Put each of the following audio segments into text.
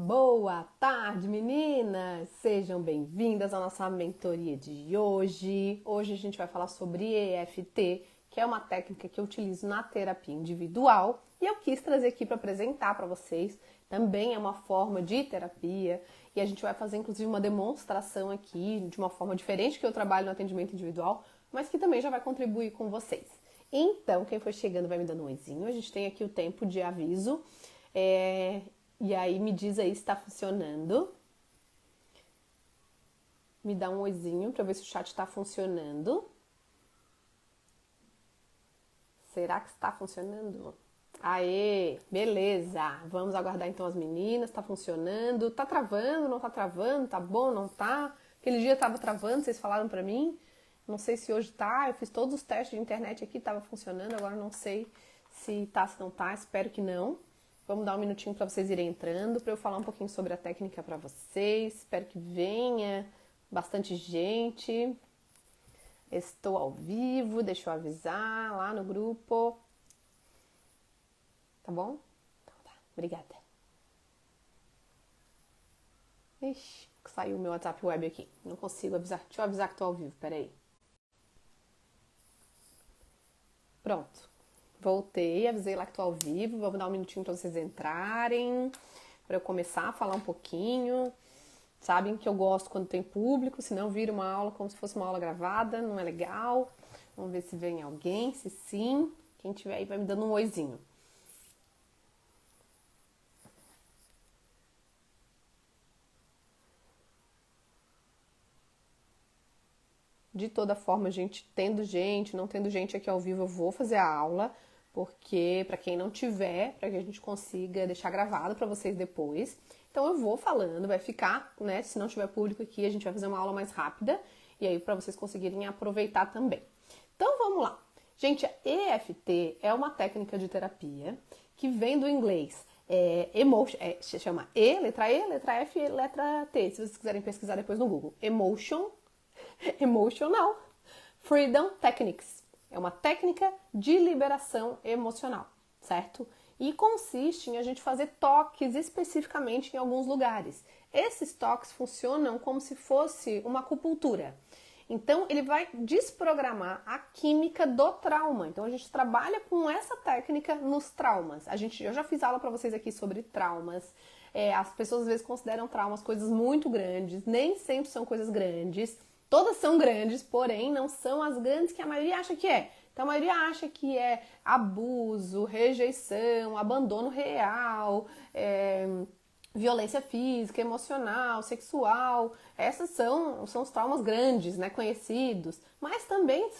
Boa tarde, meninas! Sejam bem-vindas à nossa mentoria de hoje. Hoje a gente vai falar sobre EFT, que é uma técnica que eu utilizo na terapia individual e eu quis trazer aqui para apresentar para vocês. Também é uma forma de terapia e a gente vai fazer inclusive uma demonstração aqui de uma forma diferente que eu trabalho no atendimento individual, mas que também já vai contribuir com vocês. Então, quem for chegando vai me dando um oizinho. A gente tem aqui o tempo de aviso. E aí me diz aí se tá funcionando. Me dá um oizinho pra ver se o chat tá funcionando. Será que está funcionando? Aê, beleza. Vamos aguardar então as meninas. Tá funcionando? Tá travando? Não tá travando? Tá bom? Não tá? Aquele dia tava travando, vocês falaram pra mim. Não sei se hoje tá. Eu fiz todos os testes de internet aqui, tava funcionando. Agora não sei se tá, se não tá. Espero que não. Vamos dar um minutinho para vocês irem entrando, para eu falar um pouquinho sobre a técnica para vocês. Espero que venha bastante gente. Estou ao vivo, deixa eu avisar lá no grupo. Tá bom? Então tá, obrigada. Ixi, saiu o meu WhatsApp web aqui. Não consigo avisar. Deixa eu avisar que tô ao vivo, peraí. Pronto. Voltei, avisei lá que tô ao vivo. Vamos dar um minutinho para vocês entrarem, para eu começar a falar um pouquinho. Sabem que eu gosto quando tem público, senão vira uma aula como se fosse uma aula gravada, não é legal. Vamos ver se vem alguém, se sim. Quem tiver aí vai me dando um oizinho. De toda forma, gente, tendo gente, não tendo gente aqui ao vivo, eu vou fazer a aula, porque para quem não tiver, para que a gente consiga deixar gravado para vocês depois. Então eu vou falando, vai ficar, né? Se não tiver público aqui, a gente vai fazer uma aula mais rápida e aí para vocês conseguirem aproveitar também. Então vamos lá. Gente, a EFT é uma técnica de terapia que vem do inglês. Se chama letra F, letra T. Se vocês quiserem pesquisar depois no Google. Emotional Freedom Techniques. É uma técnica de liberação emocional, certo? E consiste em a gente fazer toques especificamente em alguns lugares. Esses toques funcionam como se fosse uma acupuntura. Então, ele vai desprogramar a química do trauma. Então, a gente trabalha com essa técnica nos traumas. Eu já fiz aula para vocês aqui sobre traumas. As pessoas às vezes consideram traumas coisas muito grandes, nem sempre são coisas grandes. Todas são grandes, porém não são as grandes que a maioria acha que é. Então a maioria acha que é abuso, rejeição, abandono real, violência física, emocional, sexual. Essas são os traumas grandes, né, conhecidos. Mas também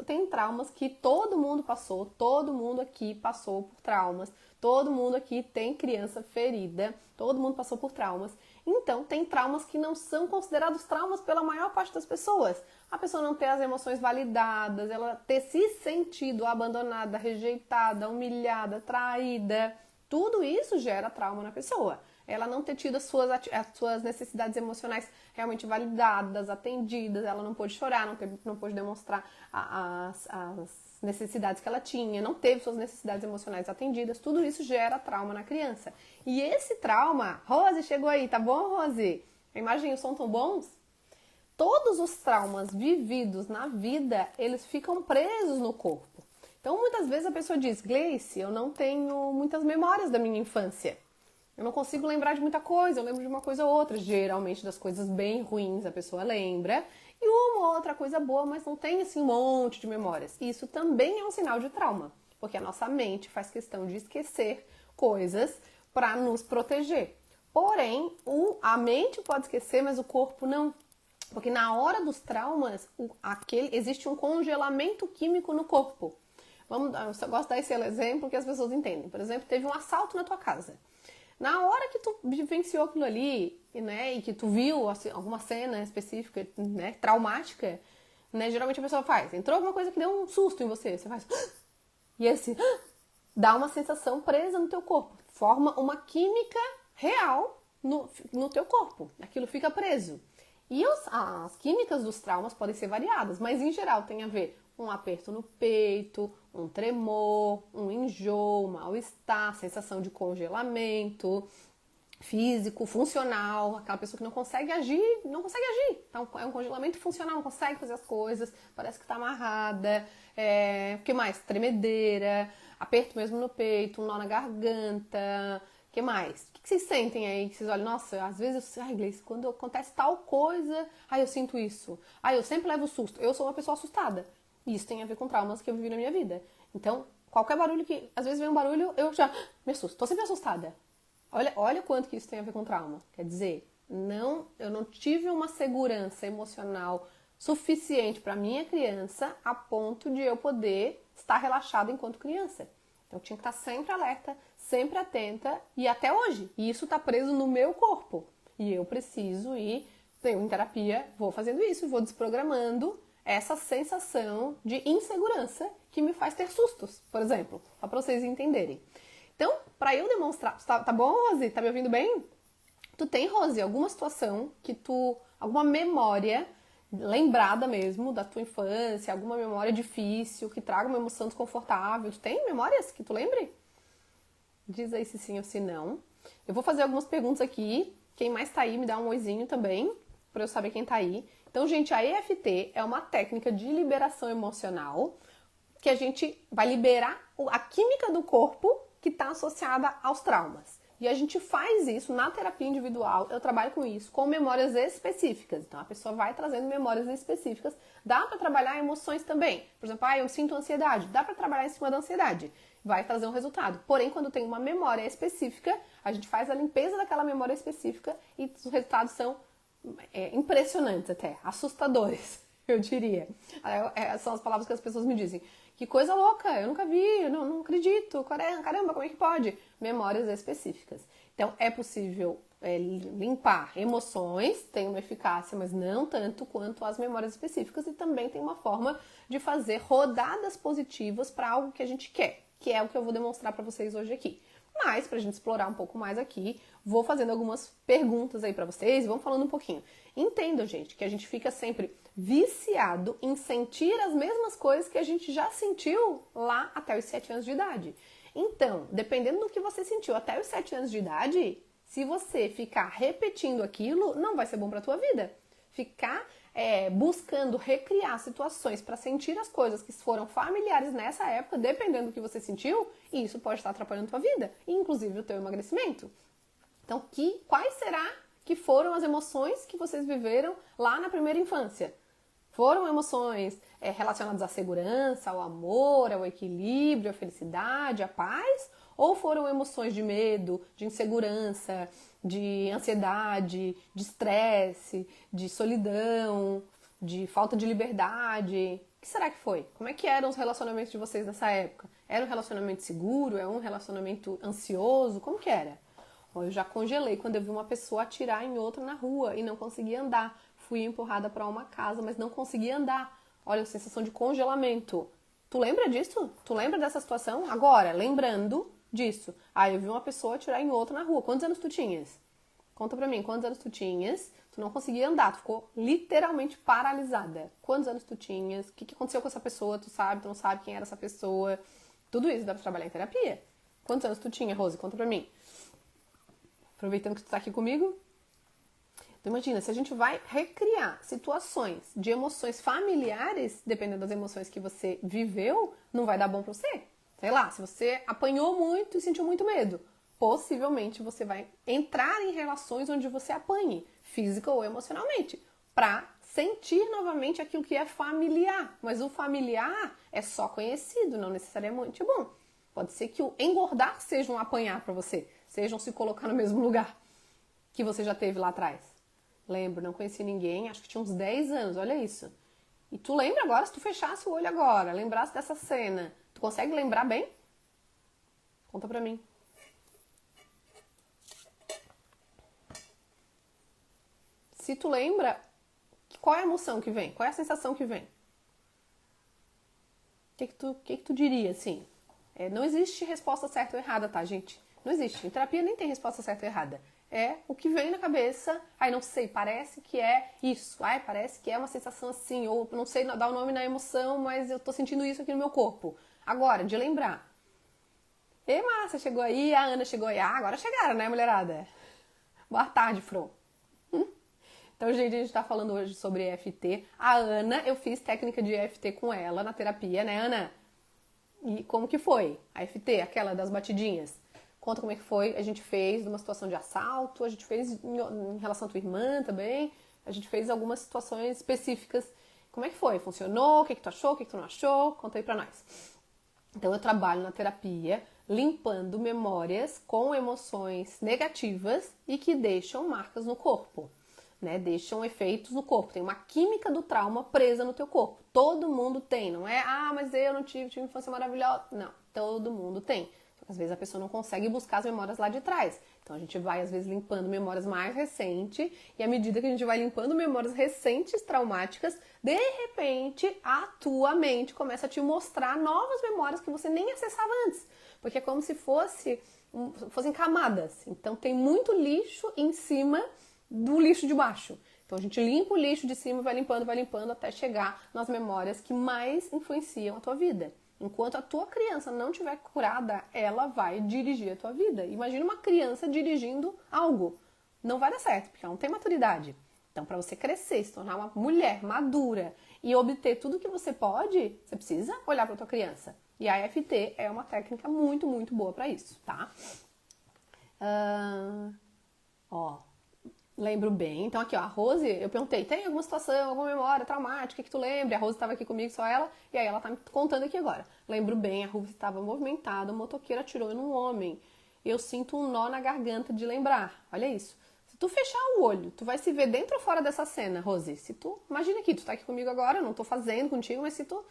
tem traumas que todo mundo passou, todo mundo aqui passou por traumas, todo mundo aqui tem criança ferida, todo mundo passou por traumas. Então, tem traumas que não são considerados traumas pela maior parte das pessoas. A pessoa não ter as emoções validadas, ela ter se sentido abandonada, rejeitada, humilhada, traída. Tudo isso gera trauma na pessoa. Ela não ter tido as suas necessidades emocionais realmente validadas, atendidas, ela não pôde chorar, não pôde demonstrar as necessidades que ela tinha, não teve suas necessidades emocionais atendidas, tudo isso gera trauma na criança. E esse trauma, Rose chegou aí, tá bom, Rose? A imagem e o som tão bons? Todos os traumas vividos na vida, eles ficam presos no corpo. Então, muitas vezes a pessoa diz, Gleice, eu não tenho muitas memórias da minha infância. Eu não consigo lembrar de muita coisa, eu lembro de uma coisa ou outra. Geralmente das coisas bem ruins a pessoa lembra. E uma outra coisa boa, mas não tem assim um monte de memórias. Isso também é um sinal de trauma. Porque a nossa mente faz questão de esquecer coisas para nos proteger. Porém, a mente pode esquecer, mas o corpo não. Porque na hora dos traumas, existe um congelamento químico no corpo. Eu só gosto de dar esse exemplo que as pessoas entendem. Por exemplo, teve um assalto na tua casa. Na hora que tu vivenciou aquilo ali, né, e que tu viu assim, alguma cena específica, né, traumática, né, geralmente a pessoa entrou alguma coisa que deu um susto em você, você faz, e esse dá uma sensação presa no teu corpo, forma uma química real no teu corpo, aquilo fica preso. E as químicas dos traumas podem ser variadas, mas em geral tem a ver um aperto no peito, um tremor, um enjoo, um mal-estar, sensação de congelamento, físico, funcional, aquela pessoa que não consegue agir, não consegue agir. Então, é um congelamento funcional, não consegue fazer as coisas, parece que tá amarrada. O que mais? Tremedeira, aperto mesmo no peito, um nó na garganta. O que mais? O que vocês sentem aí? Que vocês olham, nossa, às vezes, Gleice, quando acontece tal coisa, eu sinto isso. Eu sempre levo susto. Eu sou uma pessoa assustada. E isso tem a ver com traumas que eu vivi na minha vida. Então, qualquer barulho que, às vezes vem um barulho, eu já me assusto. Tô sempre assustada. Olha quanto que isso tem a ver com trauma. Quer dizer, eu não tive uma segurança emocional suficiente para minha criança a ponto de eu poder estar relaxada enquanto criança. Então eu tinha que estar sempre alerta, sempre atenta e até hoje. E isso está preso no meu corpo. E eu preciso ir, eu em terapia, vou fazendo isso, vou desprogramando essa sensação de insegurança que me faz ter sustos, por exemplo, só para vocês entenderem. Então, para eu demonstrar... Tá bom, Rose? Tá me ouvindo bem? Tu tem, Rose, alguma situação alguma memória lembrada mesmo da tua infância, alguma memória difícil, que traga uma emoção desconfortável? Tu tem memórias que tu lembre? Diz aí se sim ou se não. Eu vou fazer algumas perguntas aqui. Quem mais tá aí, me dá um oizinho também, para eu saber quem tá aí. Então, gente, a EFT é uma técnica de liberação emocional que a gente vai liberar a química do corpo que está associada aos traumas. E a gente faz isso na terapia individual, eu trabalho com isso, com memórias específicas. Então a pessoa vai trazendo memórias específicas. Dá para trabalhar emoções também. Por exemplo, eu sinto ansiedade. Dá para trabalhar em cima da ansiedade. Vai trazer um resultado. Porém, quando tem uma memória específica, a gente faz a limpeza daquela memória específica e os resultados são impressionantes até, assustadores, eu diria. São as palavras que as pessoas me dizem. Que coisa louca, eu nunca vi, eu não acredito, caramba, como é que pode? Memórias específicas. Então, é possível limpar emoções, tem uma eficácia, mas não tanto quanto as memórias específicas, e também tem uma forma de fazer rodadas positivas para algo que a gente quer, que é o que eu vou demonstrar para vocês hoje aqui. Mas, pra gente explorar um pouco mais aqui, vou fazendo algumas perguntas aí pra vocês e vamos falando um pouquinho. Entendam, gente, que a gente fica sempre viciado em sentir as mesmas coisas que a gente já sentiu lá até os 7 anos de idade. Então, dependendo do que você sentiu até os 7 anos de idade, se você ficar repetindo aquilo, não vai ser bom pra tua vida. Ficar buscando recriar situações para sentir as coisas que foram familiares nessa época, dependendo do que você sentiu, e isso pode estar atrapalhando a tua vida, inclusive o teu emagrecimento. Então, quais será que foram as emoções que vocês viveram lá na primeira infância? Foram emoções relacionadas à segurança, ao amor, ao equilíbrio, à felicidade, à paz? Ou foram emoções de medo, de insegurança, de ansiedade, de estresse, de solidão, de falta de liberdade? O que será que foi? Como é que eram os relacionamentos de vocês nessa época? Era um relacionamento seguro? Era um relacionamento ansioso? Como que era? Eu já congelei quando eu vi uma pessoa atirar em outra na rua e não conseguia andar. Fui empurrada para uma casa, mas não conseguia andar. Olha, a sensação de congelamento. Tu lembra disso? Tu lembra dessa situação? Agora, lembrando disso. Eu vi uma pessoa atirar em outra na rua. Quantos anos tu tinhas? Conta pra mim, quantos anos tu tinhas? Tu não conseguia andar, tu ficou literalmente paralisada. Quantos anos tu tinhas? O que aconteceu com essa pessoa? Tu sabe, tu não sabe quem era essa pessoa? Tudo isso dá pra trabalhar em terapia. Quantos anos tu tinha, Rose? Conta pra mim. Aproveitando que tu tá aqui comigo. Então imagina, se a gente vai recriar situações de emoções familiares, dependendo das emoções que você viveu, não vai dar bom pra você. Sei lá, se você apanhou muito e sentiu muito medo, possivelmente você vai entrar em relações onde você apanhe, física ou emocionalmente, pra sentir novamente aquilo que é familiar. Mas o familiar é só conhecido, não necessariamente bom. Pode ser que o engordar seja um apanhar pra você, seja um se colocar no mesmo lugar que você já teve lá atrás. Lembro, não conheci ninguém, acho que tinha uns 10 anos, olha isso. E tu lembra agora, se tu fechasse o olho agora, lembrasse dessa cena, tu consegue lembrar bem? Conta pra mim. Se tu lembra, qual é a emoção que vem? Qual é a sensação que vem? O que tu diria, assim? Não existe resposta certa ou errada, tá, gente? Não existe. Em terapia nem tem resposta certa ou errada. É o que vem na cabeça. Não sei, parece que é isso. Parece que é uma sensação assim. Ou não sei dar o nome na emoção, mas eu tô sentindo isso aqui no meu corpo. Agora, de lembrar. Márcia chegou aí, a Ana chegou aí. Agora chegaram, né, mulherada? Boa tarde, Fro. Então, gente, a gente tá falando hoje sobre EFT. A Ana, eu fiz técnica de EFT com ela na terapia, né, Ana? E como que foi? A EFT, aquela das batidinhas. Conta como é que foi. A gente fez numa situação de assalto, a gente fez em relação à tua irmã também. A gente fez algumas situações específicas. Como é que foi? Funcionou? O que tu achou? O que tu não achou? Conta aí pra nós. Então, eu trabalho na terapia limpando memórias com emoções negativas e que deixam marcas no corpo, né? Deixam efeitos no corpo. Tem uma química do trauma presa no teu corpo. Todo mundo tem, não é? Ah, mas eu não tive infância maravilhosa. Não, todo mundo tem. Às vezes a pessoa não consegue buscar as memórias lá de trás. Então a gente vai, às vezes, limpando memórias mais recentes, e à medida que a gente vai limpando memórias recentes traumáticas, de repente a tua mente começa a te mostrar novas memórias que você nem acessava antes. Porque é como se fossem camadas. Então tem muito lixo em cima do lixo de baixo. Então a gente limpa o lixo de cima, vai limpando até chegar nas memórias que mais influenciam a tua vida. Enquanto a tua criança não estiver curada, ela vai dirigir a tua vida. Imagina uma criança dirigindo algo. Não vai dar certo, porque ela não tem maturidade. Então, para você crescer, se tornar uma mulher madura e obter tudo que você pode, você precisa olhar para tua criança. E a EFT é uma técnica muito, muito boa para isso, tá? Lembro bem. Então aqui, ó, a Rose, eu perguntei, tem alguma situação, alguma memória traumática que tu lembra? A Rose estava aqui comigo, só ela, e aí ela tá me contando aqui agora. Lembro bem, a Rose estava movimentada, o motoqueiro atirou em um homem. Eu sinto um nó na garganta de lembrar. Olha isso. Se tu fechar o olho, tu vai se ver dentro ou fora dessa cena, Rose? Se tu, imagina aqui, tu tá aqui comigo agora, eu não tô fazendo contigo, mas se tu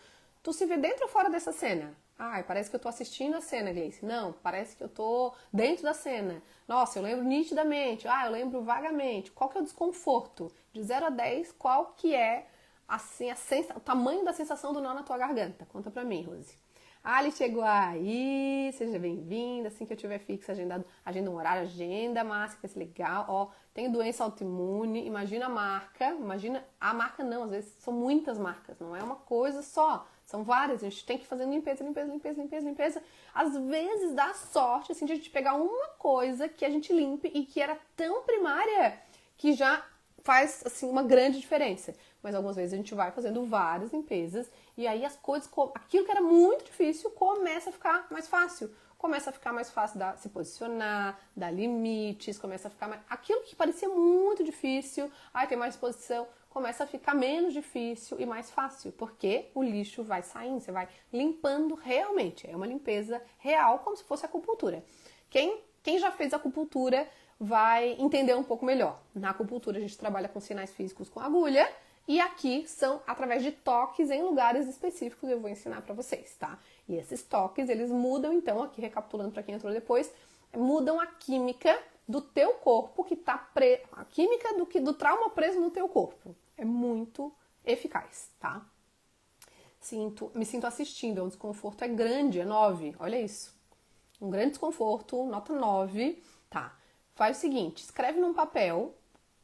se vê dentro ou fora dessa cena? Ai, parece que eu tô assistindo a cena, Gleice. Não, parece que eu tô dentro da cena. Nossa, eu lembro nitidamente. Ah, eu lembro vagamente. Qual que é o desconforto? De 0 a 10, qual que é assim, o tamanho da sensação do nó na tua garganta? Conta pra mim, Rose. Ali chegou aí, seja bem-vinda. Assim que eu tiver fixo, agenda um horário, agenda, Márcia, que vai ser legal. Ó, tenho doença autoimune, imagina a marca não, às vezes são muitas marcas, não é uma coisa só. São várias, a gente tem que fazer limpeza. Às vezes dá sorte, assim, de a gente pegar uma coisa que a gente limpe e que era tão primária que já faz, assim, uma grande diferença. Mas algumas vezes a gente vai fazendo várias limpezas e aí as coisas, aquilo que era muito difícil, começa a ficar mais fácil. Começa a ficar mais fácil de se posicionar, dar limites, começa a ficar mais... Aquilo que parecia muito difícil, tem mais disposição, começa a ficar menos difícil e mais fácil, porque o lixo vai saindo, você vai limpando realmente. É uma limpeza real, como se fosse acupuntura. Quem já fez acupuntura vai entender um pouco melhor. Na acupuntura a gente trabalha com sinais físicos com agulha, e aqui são através de toques em lugares específicos, eu vou ensinar pra vocês, tá? E esses toques, eles mudam, então, aqui recapitulando pra quem entrou depois, mudam a química do teu corpo que tá a química do trauma preso no teu corpo. É muito eficaz, tá? Me sinto assistindo, o desconforto é grande, é 9, olha isso. Um grande desconforto, nota 9, tá? Faz o seguinte, escreve num papel,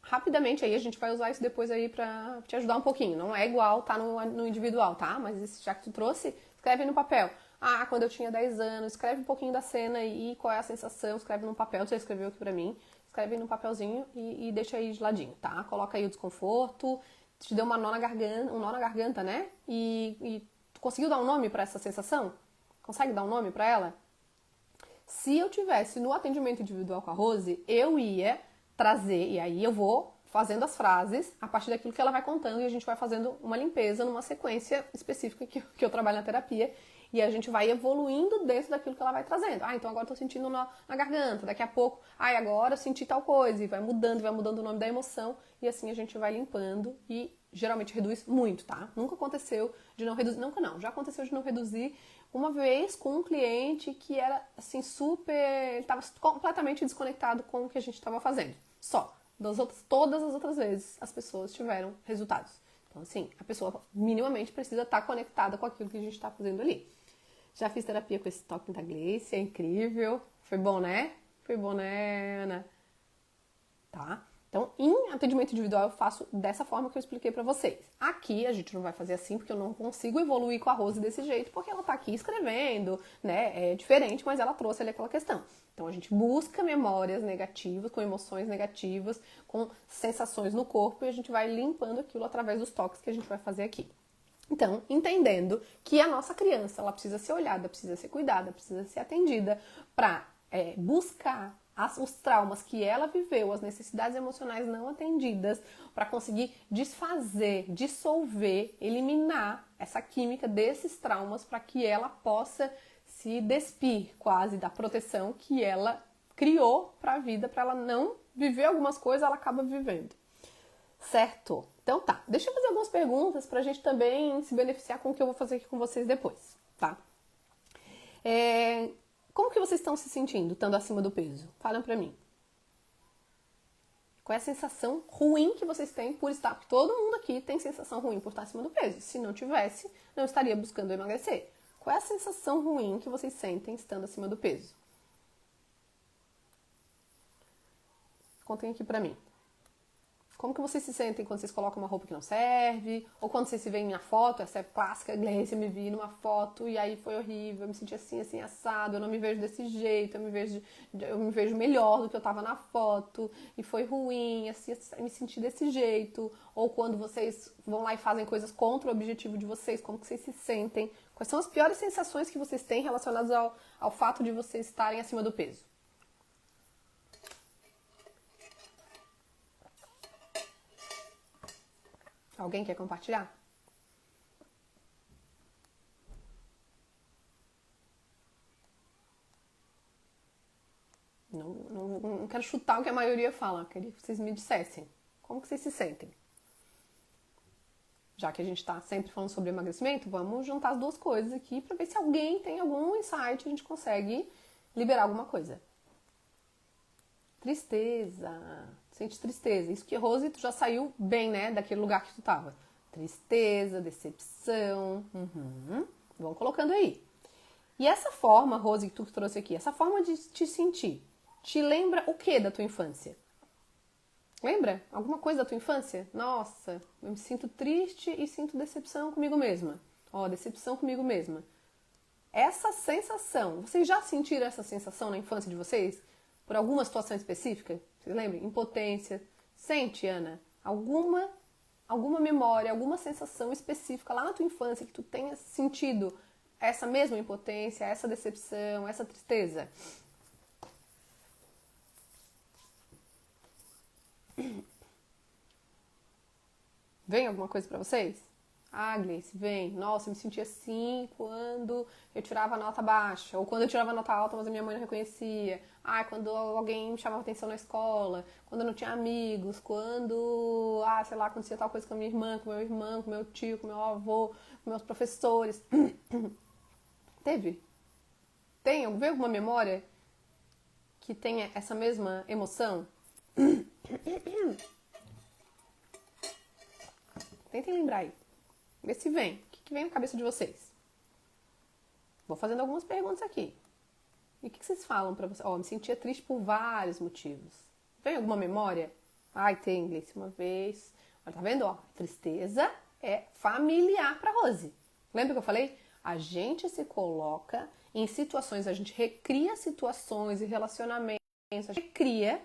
rapidamente aí, a gente vai usar isso depois aí pra te ajudar um pouquinho. Não é igual, tá no individual, tá? Mas já que tu trouxe, escreve no papel. Ah, quando eu tinha 10 anos, escreve um pouquinho da cena e qual é a sensação, escreve num papel, você escreveu aqui pra mim, escreve num papelzinho e deixa aí de ladinho, tá? Coloca aí o desconforto, te deu um nó na garganta, né? E tu conseguiu dar um nome pra essa sensação? Consegue dar um nome pra ela? Se eu tivesse no atendimento individual com a Rose, eu ia trazer, e aí eu vou fazendo as frases a partir daquilo que ela vai contando e a gente vai fazendo uma limpeza numa sequência específica que eu trabalho na terapia e a gente vai evoluindo dentro daquilo que ela vai trazendo. Então agora eu tô sentindo nó na garganta, daqui a pouco, agora eu senti tal coisa, e vai mudando o nome da emoção e assim a gente vai limpando e geralmente reduz muito, tá? Nunca aconteceu de não reduzir, nunca não, já aconteceu de não reduzir uma vez com um cliente que era assim ele estava completamente desconectado com o que a gente estava fazendo. Só. Todas as outras vezes as pessoas tiveram resultados. Então, assim, a pessoa minimamente precisa estar conectada com aquilo que a gente está fazendo ali. Já fiz terapia com esse toque da Gleice, é incrível. Foi bom, né? Foi bom, né, Ana? Tá? Então, em atendimento individual, eu faço dessa forma que eu expliquei pra vocês. Aqui, a gente não vai fazer assim, porque eu não consigo evoluir com a Rose desse jeito, porque ela tá aqui escrevendo, né? É diferente, mas ela trouxe ali aquela questão. Então, a gente busca memórias negativas, com emoções negativas, com sensações no corpo, e a gente vai limpando aquilo através dos toques que a gente vai fazer aqui. Então, entendendo que a nossa criança, ela precisa ser olhada, precisa ser cuidada, precisa ser atendida para buscar os traumas que ela viveu, as necessidades emocionais não atendidas, para conseguir desfazer, dissolver, eliminar essa química desses traumas para que ela possa se despir quase da proteção que ela criou para a vida, para ela não viver algumas coisas, ela acaba vivendo. Certo? Então tá, deixa eu fazer algumas perguntas pra gente também se beneficiar com o que eu vou fazer aqui com vocês depois, tá? Como que vocês estão se sentindo, estando acima do peso? Falam pra mim. Qual é a sensação ruim que vocês têm por estar? Porque todo mundo aqui tem sensação ruim por estar acima do peso. Se não tivesse, não estaria buscando emagrecer. Qual é a sensação ruim que vocês sentem estando acima do peso? Contem aqui pra mim. Como que vocês se sentem quando vocês colocam uma roupa que não serve? Ou quando vocês se veem na foto, essa é clássica, Gleice, eu me vi numa foto e aí foi horrível, eu me senti assim, assim, assado, eu não me vejo desse jeito, eu me vejo melhor do que eu tava na foto e foi ruim, assim, eu me senti desse jeito. Ou quando vocês vão lá e fazem coisas contra o objetivo de vocês, como que vocês se sentem? Quais são as piores sensações que vocês têm relacionadas ao fato de vocês estarem acima do peso? Alguém quer compartilhar? Não quero chutar o que a maioria fala, queria que vocês me dissessem. Como que vocês se sentem? Já que a gente está sempre falando sobre emagrecimento, vamos juntar as duas coisas aqui para ver se alguém tem algum insight e a gente consegue liberar alguma coisa. Tristeza. Sente tristeza. Isso que, Rose, tu já saiu bem, né, daquele lugar que tu tava. Tristeza, decepção. Vão colocando aí. E essa forma, Rose, que tu trouxe aqui, essa forma de te sentir, te lembra o que da tua infância? Lembra? Alguma coisa da tua infância? Nossa, eu me sinto triste e sinto decepção comigo mesma. Ó, decepção comigo mesma. Essa sensação, vocês já sentiram essa sensação na infância de vocês? Por alguma situação específica? Vocês lembram? Impotência. Sente, Ana, alguma memória, alguma sensação específica lá na tua infância que tu tenha sentido essa mesma impotência, essa decepção, essa tristeza? Vem alguma coisa pra vocês? Ah, Gleice, vem. Nossa, eu me sentia assim quando eu tirava nota baixa. Ou quando eu tirava nota alta, mas a minha mãe não reconhecia. Ah, quando alguém me chamava atenção na escola. Quando eu não tinha amigos. Quando, sei lá, acontecia tal coisa com a minha irmã, com meu irmão, com meu tio, com meu avô, com meus professores. Teve? Vê alguma memória que tenha essa mesma emoção? Tentem lembrar aí. Vê se vem. O que vem na cabeça de vocês? Vou fazendo algumas perguntas aqui. E o que vocês falam pra vocês? Ó, me sentia triste por vários motivos. Vem alguma memória? Ai, tem, Gleice, uma vez. Olha, tá vendo? Ó, tristeza é familiar pra Rose. Lembra que eu falei? A gente se coloca em situações, a gente recria situações e relacionamentos, a gente recria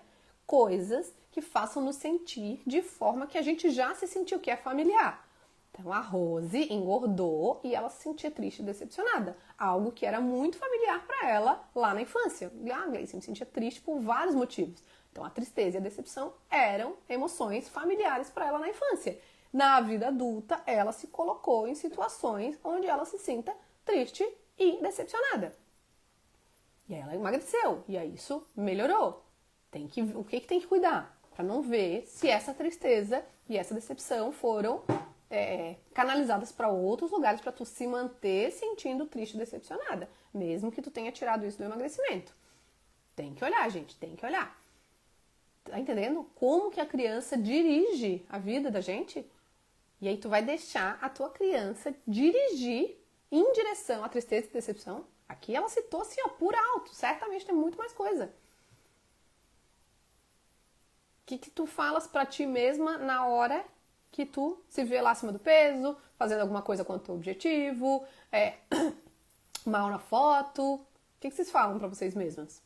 coisas que façam nos sentir de forma que a gente já se sentiu, que é familiar. Então a Rose engordou e ela se sentia triste e decepcionada. Algo que era muito familiar para ela lá na infância. A Gleice me sentia triste por vários motivos. Então a tristeza e a decepção eram emoções familiares para ela na infância. Na vida adulta, ela se colocou em situações onde ela se sinta triste e decepcionada. E aí ela emagreceu. E aí isso melhorou. O que tem que cuidar? Para não ver se essa tristeza e essa decepção foram canalizadas para outros lugares para tu se manter sentindo triste e decepcionada, mesmo que tu tenha tirado isso do emagrecimento. Tem que olhar, gente, tem que olhar. Tá entendendo? Como que a criança dirige a vida da gente? E aí tu vai deixar a tua criança dirigir em direção à tristeza e decepção. Aqui ela citou assim, ó, por alto. Certamente tem muito mais coisa. que tu falas pra ti mesma na hora que tu se vê lá acima do peso, fazendo alguma coisa com o teu objetivo, mal na foto? O que vocês falam pra vocês mesmas?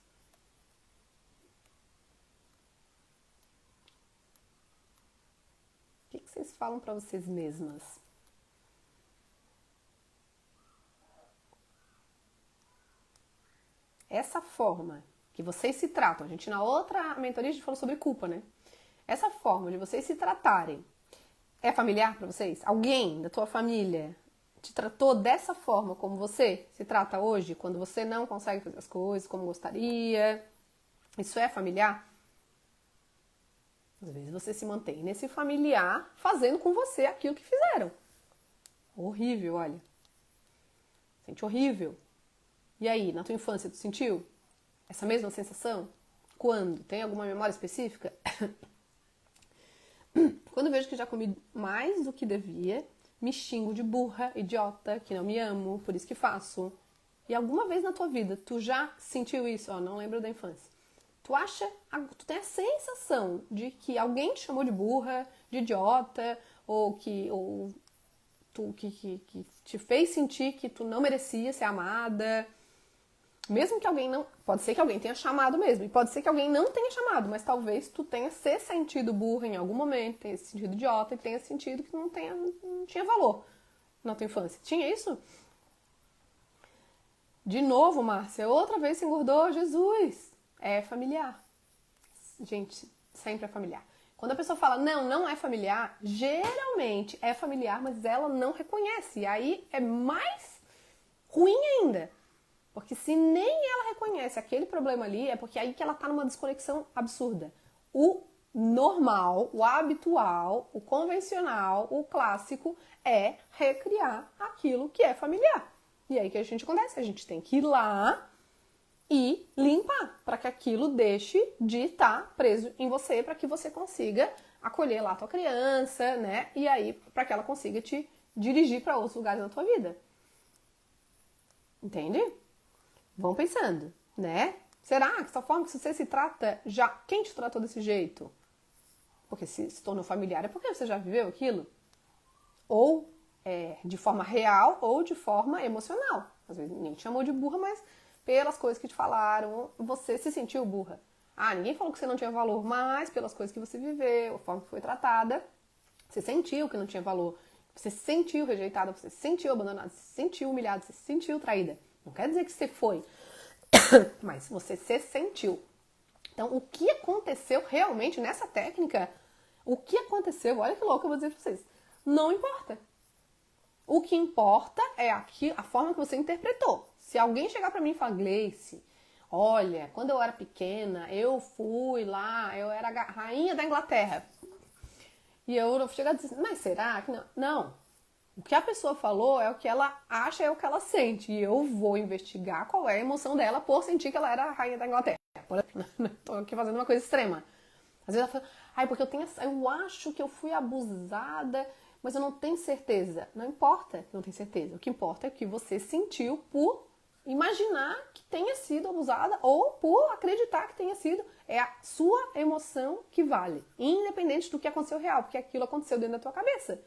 O que vocês falam pra vocês mesmas? Essa forma que vocês se tratam, a gente na outra mentoria a gente falou sobre culpa, né? Essa forma de vocês se tratarem é familiar pra vocês? Alguém da tua família te tratou dessa forma como você se trata hoje, quando você não consegue fazer as coisas como gostaria? Isso é familiar? Às vezes você se mantém nesse familiar fazendo com você aquilo que fizeram. Horrível, olha. Sente horrível. E aí, na tua infância, tu sentiu essa mesma sensação? Quando? Tem alguma memória específica? Quando eu vejo que já comi mais do que devia, me xingo de burra, idiota, que não me amo, por isso que faço. E alguma vez na tua vida, tu já sentiu isso? Ó, não lembro da infância. Tu tem a sensação de que alguém te chamou de burra, de idiota, ou que te fez sentir que tu não merecia ser amada. Mesmo que alguém não... Pode ser que alguém tenha chamado mesmo, e pode ser que alguém não tenha chamado, mas talvez tu tenha se sentido burra em algum momento, tenha se sentido idiota e tenha sentido que não tinha valor na tua infância. Tinha isso? De novo, Márcia, outra vez se engordou, Jesus! É familiar. Gente, sempre é familiar. Quando a pessoa fala, não é familiar, geralmente é familiar, mas ela não reconhece. E aí é mais ruim ainda. Porque se nem ela reconhece aquele problema ali, é porque aí que ela tá numa desconexão absurda. O normal, o habitual, o convencional, o clássico é recriar aquilo que é familiar. E aí que a gente acontece? A gente tem que ir lá e limpar para que aquilo deixe de estar preso em você, para que você consiga acolher lá a tua criança, né? E aí para que ela consiga te dirigir para outros lugares na tua vida. Entende? Vão pensando, né? Será que dessa forma que você se trata, já quem te tratou desse jeito? Porque se tornou familiar é porque você já viveu aquilo? Ou de forma real ou de forma emocional. Às vezes ninguém te chamou de burra, mas pelas coisas que te falaram, você se sentiu burra. Ah, ninguém falou que você não tinha valor, mas pelas coisas que você viveu, a forma que foi tratada, você sentiu que não tinha valor. Você se sentiu rejeitada, você se sentiu abandonada, você se sentiu humilhada, você se sentiu traída. Não quer dizer que você foi, mas você se sentiu. Então, o que aconteceu realmente nessa técnica, o que aconteceu, olha que louco eu vou dizer pra vocês, não importa. O que importa é a forma que você interpretou. Se alguém chegar pra mim e falar, Gleice, olha, quando eu era pequena, eu fui lá, eu era a rainha da Inglaterra. E eu chegar e dizer, mas será que não? Não. O que a pessoa falou é o que ela acha, é o que ela sente. E eu vou investigar qual é a emoção dela por sentir que ela era a rainha da Inglaterra. Tô aqui fazendo uma coisa extrema. Às vezes ela fala, ai, porque eu acho que eu fui abusada, mas eu não tenho certeza. Não importa que não tenha certeza. O que importa é o que você sentiu por imaginar que tenha sido abusada ou por acreditar que tenha sido. É a sua emoção que vale, independente do que aconteceu real, porque aquilo aconteceu dentro da tua cabeça.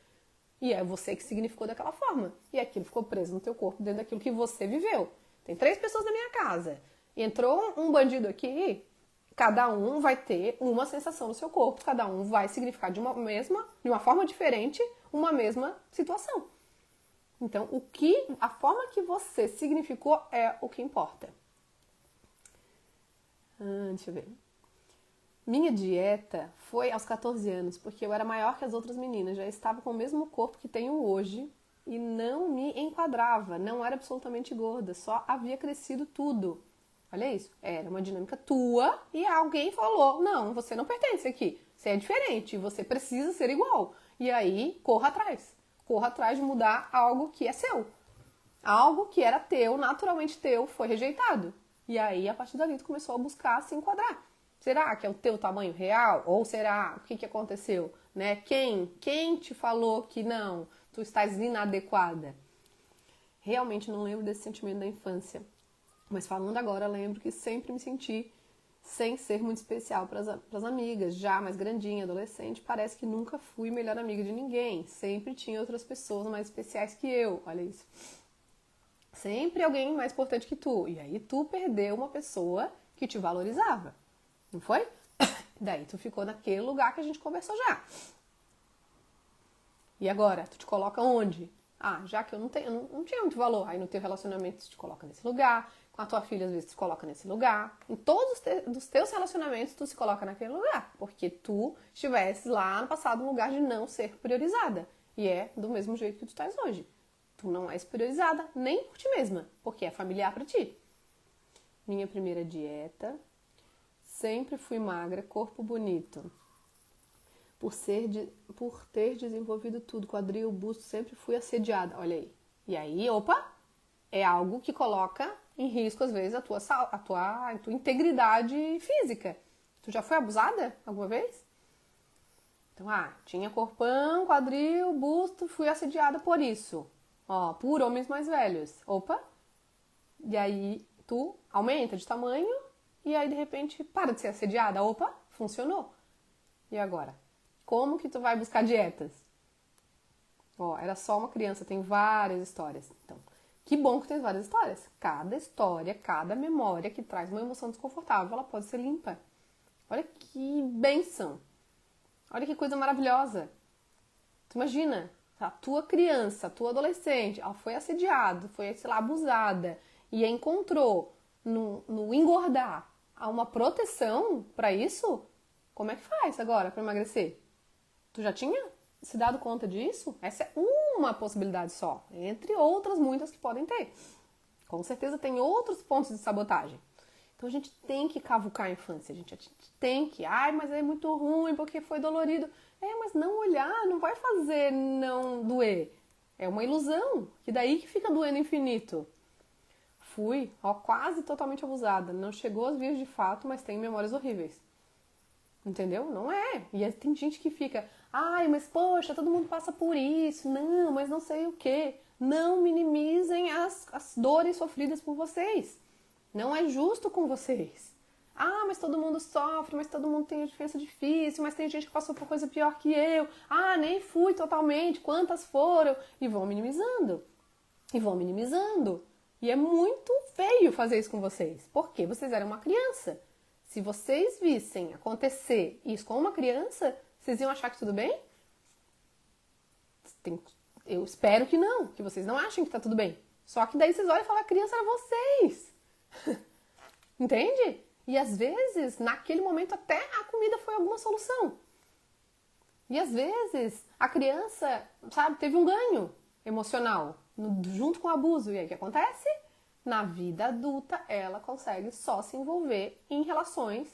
E é você que significou daquela forma. E aquilo ficou preso no teu corpo dentro daquilo que você viveu. Tem 3 pessoas na minha casa. Entrou um bandido aqui, cada um vai ter uma sensação no seu corpo. Cada um vai significar de uma forma diferente, uma mesma situação. Então, a forma que você significou é o que importa. Deixa eu ver. Minha dieta foi aos 14 anos, porque eu era maior que as outras meninas, já estava com o mesmo corpo que tenho hoje e não me enquadrava, não era absolutamente gorda, só havia crescido tudo. Olha isso, era uma dinâmica tua e alguém falou, não, você não pertence aqui, você é diferente, você precisa ser igual. E aí, corra atrás de mudar algo que é seu. Algo que era teu, naturalmente teu, foi rejeitado. E aí, a partir dali, tu começou a buscar se enquadrar. Será que é o teu tamanho real? Ou será, o que aconteceu? Né? Quem te falou que não, tu estás inadequada? Realmente não lembro desse sentimento da infância. Mas falando agora, lembro que sempre me senti sem ser muito especial para as amigas. Já mais grandinha, adolescente, parece que nunca fui melhor amiga de ninguém. Sempre tinha outras pessoas mais especiais que eu. Olha isso. Sempre alguém mais importante que tu. E aí tu perdeu uma pessoa que te valorizava. Não foi? Daí tu ficou naquele lugar que a gente conversou já. E agora? Tu te coloca onde? Ah, já que eu não tinha muito valor. Aí no teu relacionamento tu te coloca nesse lugar. Com a tua filha, às vezes, tu se coloca nesse lugar. Em todos os teus relacionamentos, tu se coloca naquele lugar. Porque tu estivesse lá no passado num lugar de não ser priorizada. E é do mesmo jeito que tu estás hoje. Tu não és priorizada nem por ti mesma, porque é familiar pra ti. Minha primeira dieta. Sempre fui magra, corpo bonito. Por ter desenvolvido tudo, quadril, busto, sempre fui assediada. Olha aí. E aí, opa, é algo que coloca em risco, às vezes, a tua integridade física. Tu já foi abusada alguma vez? Então, tinha corpão, quadril, busto, fui assediada por isso. Ó, por homens mais velhos. Opa! E aí, tu aumenta de tamanho e aí, de repente, para de ser assediada. Opa, funcionou. E agora? Como que tu vai buscar dietas? Ó, era só uma criança, tem várias histórias. Então, que bom que tem várias histórias. Cada história, cada memória que traz uma emoção desconfortável, ela pode ser limpa. Olha que bênção. Olha que coisa maravilhosa. Tu imagina, a tua criança, a tua adolescente, ela foi assediada, foi, sei lá, abusada e encontrou no engordar uma proteção para isso. Como é que faz agora para emagrecer? Tu já tinha se dado conta disso? Essa é uma possibilidade só, entre outras muitas que podem ter. Com certeza tem outros pontos de sabotagem. Então a gente tem que cavucar a infância, a gente tem que, mas é muito ruim porque foi dolorido. Mas não olhar não vai fazer não doer. É uma ilusão, que daí que fica doendo infinito. Fui, quase totalmente abusada. Não chegou às vias de fato, mas tem memórias horríveis. Entendeu? Não é. E tem gente que fica, mas poxa, todo mundo passa por isso. Não, mas não sei o quê. Não minimizem as dores sofridas por vocês. Não é justo com vocês. Mas todo mundo sofre, mas todo mundo tem diferença difícil, mas tem gente que passou por coisa pior que eu. Nem fui totalmente, quantas foram? E vão minimizando. E vão minimizando. E é muito feio fazer isso com vocês, porque vocês eram uma criança. Se vocês vissem acontecer isso com uma criança, vocês iam achar que tudo bem? Eu espero que não, que vocês não achem que tá tudo bem. Só que daí vocês olham e falam, a criança era vocês. Entende? E às vezes, naquele momento, até a comida foi alguma solução. E às vezes, a criança, teve um ganho emocional junto com o abuso. E aí o que acontece? Na vida adulta, ela consegue só se envolver em relações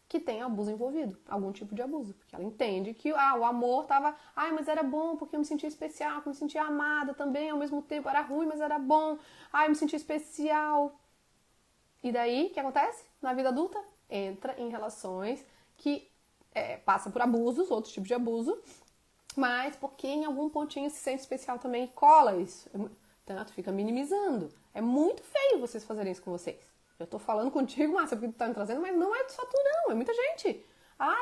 que tem abuso envolvido, algum tipo de abuso. Porque ela entende que o amor tava, mas era bom porque eu me sentia especial, porque eu me sentia amada também, ao mesmo tempo era ruim, mas era bom. Eu me sentia especial. E daí, o que acontece? Na vida adulta, entra em relações que passa por abusos, outros tipos de abuso, mas porque em algum pontinho se sente especial também e cola isso. Tanto fica minimizando. É muito feio vocês fazerem isso com vocês. Eu tô falando contigo, Márcia, porque tu tá me trazendo, mas não é só tu não, é muita gente.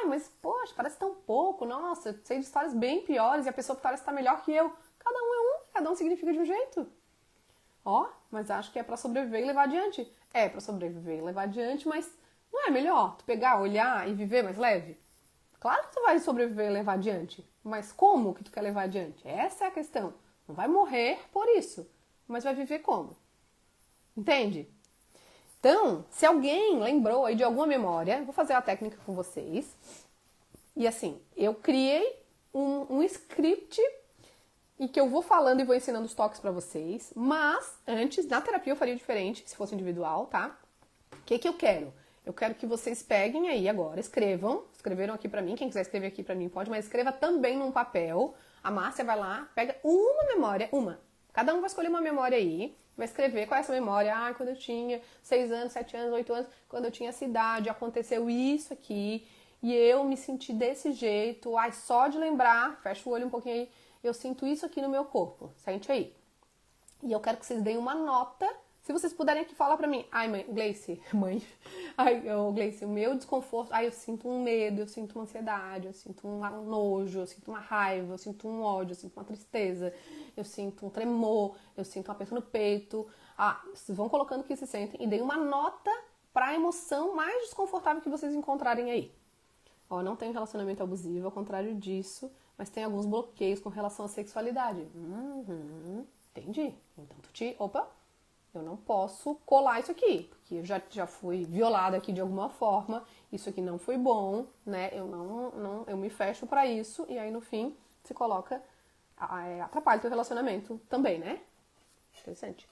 Mas poxa, parece tão pouco, nossa, eu sei de histórias bem piores e a pessoa parece estar melhor que eu. Cada um é um, cada um significa de um jeito. Mas acho que é pra sobreviver e levar adiante. É pra sobreviver e levar adiante, mas não é melhor tu pegar, olhar e viver mais leve? Claro que tu vai sobreviver e levar adiante, mas como que tu quer levar adiante? Essa é a questão. Não vai morrer por isso, mas vai viver como? Entende? Então, se alguém lembrou aí de alguma memória, vou fazer a técnica com vocês. E assim, eu criei um script e que eu vou falando e vou ensinando os toques pra vocês. Mas, antes, na terapia eu faria diferente, se fosse individual, tá? O que eu quero? Eu quero que vocês peguem aí agora, escreveram aqui pra mim, quem quiser escrever aqui pra mim pode, mas escreva também num papel. A Márcia vai lá, pega uma memória, uma. Cada um vai escolher uma memória aí, vai escrever qual é essa memória. Quando eu tinha 6 anos, 7 anos, 8 anos, quando eu tinha essa idade, aconteceu isso aqui, e eu me senti desse jeito. Só de lembrar, fecha o olho um pouquinho aí, eu sinto isso aqui no meu corpo. Sente aí. E eu quero que vocês deem uma nota Se vocês puderem aqui falar pra mim, ai mãe, Gleice, mãe, ai, Gleice, o meu desconforto, ai, eu sinto um medo, eu sinto uma ansiedade, eu sinto um nojo, eu sinto uma raiva, eu sinto um ódio, eu sinto uma tristeza, eu sinto um tremor, eu sinto um aperto no peito. Ah, vocês vão colocando o que se sentem e deem uma nota pra emoção mais desconfortável que vocês encontrarem aí. Ó, não tenho relacionamento abusivo, ao contrário disso, mas tem alguns bloqueios com relação à sexualidade. Entendi. Então opa, eu não posso colar isso aqui, porque eu já fui violada aqui de alguma forma, isso aqui não foi bom, né? Eu me fecho pra isso, e aí no fim se coloca, atrapalha o teu relacionamento também, né? Interessante.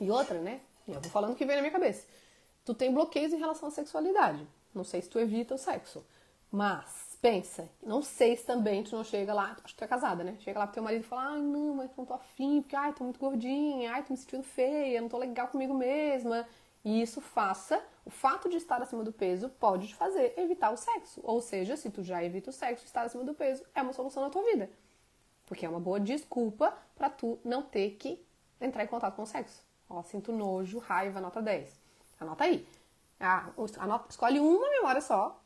E outra, né? Eu vou falando o que vem na minha cabeça. Tu tem bloqueios em relação à sexualidade. Não sei se tu evita o sexo, mas pensa, não sei se também tu não chega lá, acho que tu é casada, né? Chega lá pro teu marido e fala, ai não, mas não tô afim, porque ai, tô muito gordinha, ai, tô me sentindo feia, não tô legal comigo mesma. E isso o fato de estar acima do peso pode te fazer evitar o sexo. Ou seja, se tu já evita o sexo, estar acima do peso é uma solução na tua vida. Porque é uma boa desculpa pra tu não ter que entrar em contato com o sexo. Ó, sinto nojo, raiva, nota 10. Anota aí. Escolhe uma memória só,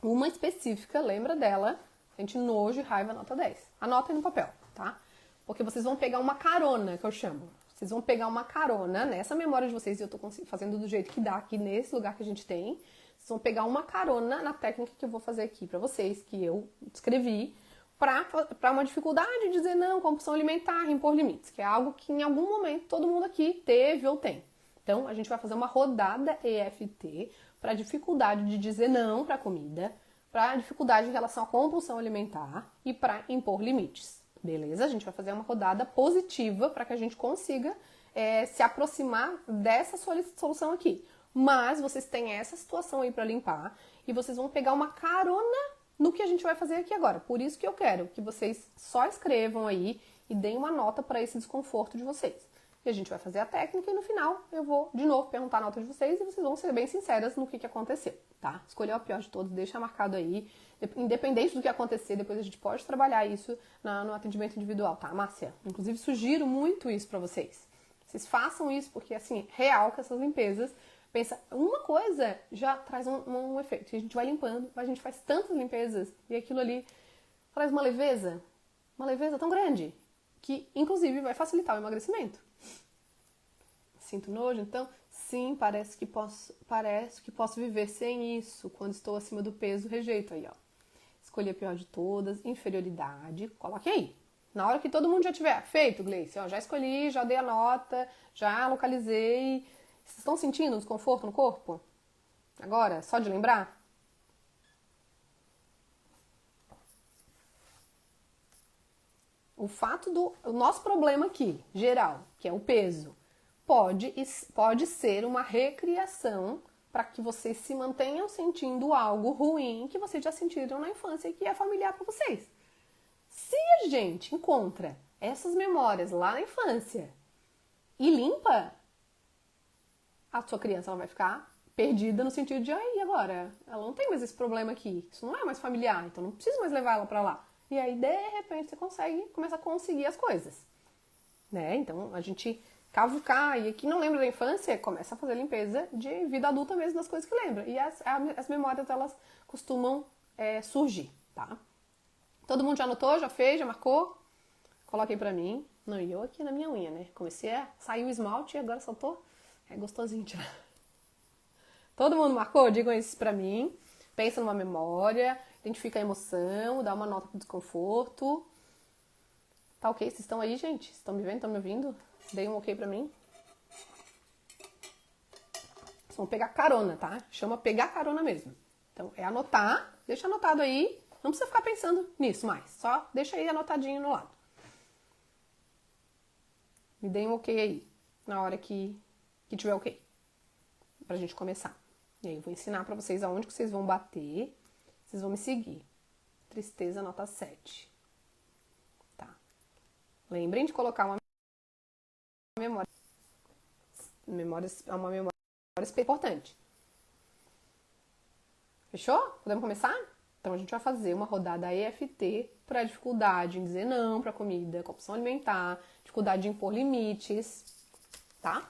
uma específica, lembra dela, sente nojo e raiva, nota 10. Anota aí no papel, tá? Porque vocês vão pegar uma carona, que eu chamo. Vocês vão pegar uma carona nessa memória de vocês, e eu tô fazendo do jeito que dá aqui nesse lugar que a gente tem. Vocês vão pegar uma carona na técnica que eu vou fazer aqui pra vocês, que eu descrevi, pra uma dificuldade de dizer não, compulsão alimentar, impor limites, que é algo que em algum momento todo mundo aqui teve ou tem. Então, a gente vai fazer uma rodada EFT para dificuldade de dizer não para a comida, para dificuldade em relação à compulsão alimentar e para impor limites. Beleza? A gente vai fazer uma rodada positiva para que a gente consiga se aproximar dessa solução aqui. Mas vocês têm essa situação aí para limpar e vocês vão pegar uma carona no que a gente vai fazer aqui agora. Por isso que eu quero que vocês só escrevam aí e deem uma nota para esse desconforto de vocês. E a gente vai fazer a técnica e no final eu vou, de novo, perguntar a nota de vocês e vocês vão ser bem sinceras no que aconteceu, tá? Escolher o pior de todos, deixa marcado aí. Independente do que acontecer, depois a gente pode trabalhar isso no atendimento individual, tá, Márcia? Inclusive, sugiro muito isso pra vocês. Vocês façam isso porque, assim, real que essas limpezas, pensa, uma coisa já traz um efeito. E a gente vai limpando, a gente faz tantas limpezas e aquilo ali traz uma leveza tão grande, que, inclusive, vai facilitar o emagrecimento. Sinto nojo, então, sim, parece que posso viver sem isso. Quando estou acima do peso, rejeito aí, ó. Escolhi a pior de todas, inferioridade, coloque aí. Na hora que todo mundo já tiver feito, Gleice, ó, já escolhi, já dei a nota, já localizei. Vocês estão sentindo desconforto no corpo? Agora, só de lembrar? O nosso problema aqui, geral, que é o peso, pode ser uma recriação para que vocês se mantenham sentindo algo ruim que vocês já sentiram na infância e que é familiar para vocês. Se a gente encontra essas memórias lá na infância e limpa, a sua criança ela vai ficar perdida no sentido de, e agora? Ela não tem mais esse problema aqui, isso não é mais familiar, então não preciso mais levar ela para lá. E aí, de repente, você começa a conseguir as coisas. Né? Então, a gente cavucar, e quem não lembra da infância, começa a fazer limpeza de vida adulta mesmo das coisas que lembra. E as memórias, elas costumam surgir, tá? Todo mundo já anotou, já fez, já marcou? Coloquei pra mim. Não, e eu aqui na minha unha, né? Comecei a sair o esmalte e agora só tô... É gostosinho tirar. Todo mundo marcou? Digam isso pra mim. Pensa numa memória, identifica a emoção, dá uma nota pro desconforto. Tá ok? Vocês estão aí, gente? Vocês estão me vendo? Estão me ouvindo? Deem um ok pra mim. Vocês vão pegar carona, tá? Chama pegar carona mesmo. Então, é anotar. Deixa anotado aí. Não precisa ficar pensando nisso mais. Só deixa aí anotadinho no lado. Me deem um ok aí. Na hora que tiver ok. Pra gente começar. E aí, eu vou ensinar pra vocês aonde que vocês vão bater. Vocês vão me seguir. Tristeza, nota 7. Tá. Lembrem de colocar uma memória. É uma memória importante. Fechou? Podemos começar? Então a gente vai fazer uma rodada EFT para dificuldade em dizer não para comida, compulsão alimentar, dificuldade de impor limites. tá?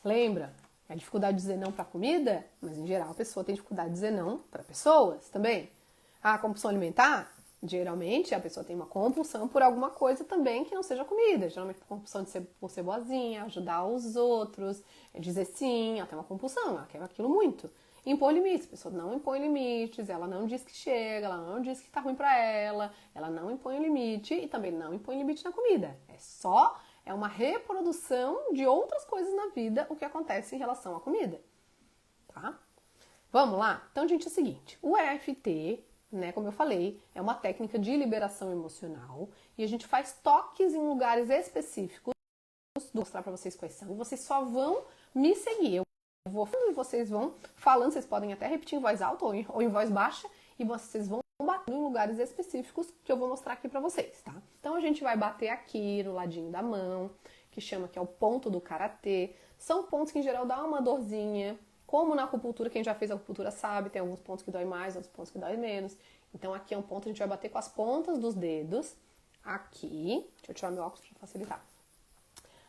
Lembra? A dificuldade de dizer não para comida, mas em geral a pessoa tem dificuldade de dizer não para pessoas também. A compulsão alimentar, geralmente a pessoa tem uma compulsão por alguma coisa também que não seja comida. Geralmente compulsão de ser por ser boazinha, ajudar os outros, dizer sim, ela tem uma compulsão, ela quer aquilo muito. Impor limites, a pessoa não impõe limites, ela não diz que chega, ela não diz que tá ruim pra ela não impõe limite e também não impõe limite na comida. É uma reprodução de outras coisas na vida o que acontece em relação à comida, tá? Vamos lá? Então, gente, é o seguinte, o EFT, né, como eu falei, é uma técnica de liberação emocional e a gente faz toques em lugares específicos, vou mostrar pra vocês quais são, e vocês só vão me seguir. Eu vou falando e vocês vão falando, vocês podem até repetir em voz alta ou em voz baixa, e vocês vão bater em lugares específicos que eu vou mostrar aqui pra vocês, tá? Então a gente vai bater aqui no ladinho da mão, que chama que é o ponto do karatê. São pontos que em geral dá uma dorzinha, como na acupuntura, quem já fez acupuntura sabe, tem alguns pontos que dói mais, outros pontos que dói menos. Então aqui é um ponto, a gente vai bater com as pontas dos dedos, aqui, deixa eu tirar meu óculos pra facilitar.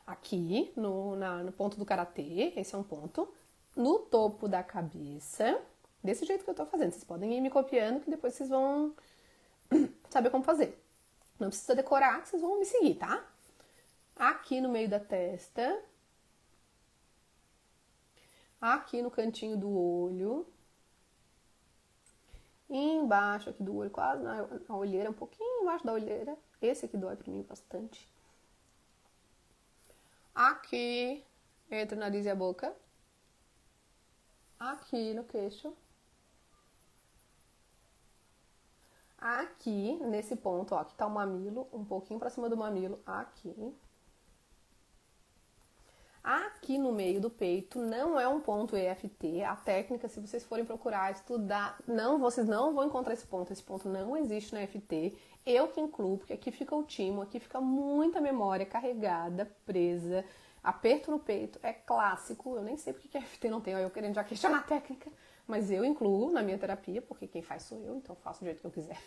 Aqui, no ponto do karatê, esse é um ponto, no topo da cabeça, desse jeito que eu tô fazendo. Vocês podem ir me copiando que depois vocês vão saber como fazer. Não precisa decorar, que vocês vão me seguir, tá? Aqui no meio da testa. Aqui no cantinho do olho. E embaixo aqui do olho, quase na olheira, um pouquinho embaixo da olheira. Esse aqui dói pra mim bastante. Aqui entre o nariz e a boca. Aqui no queixo. Aqui, nesse ponto, ó, aqui tá o mamilo, um pouquinho pra cima do mamilo, aqui. Aqui no meio do peito não é um ponto EFT. A técnica, se vocês forem procurar, estudar, vocês não vão encontrar esse ponto não existe no EFT. Eu que incluo, porque aqui fica o timo, aqui fica muita memória carregada, presa. Aperto no peito é clássico, eu nem sei porque que EFT não tem, ó, eu querendo já questionar a técnica, mas eu incluo na minha terapia, porque quem faz sou eu, então eu faço do jeito que eu quiser.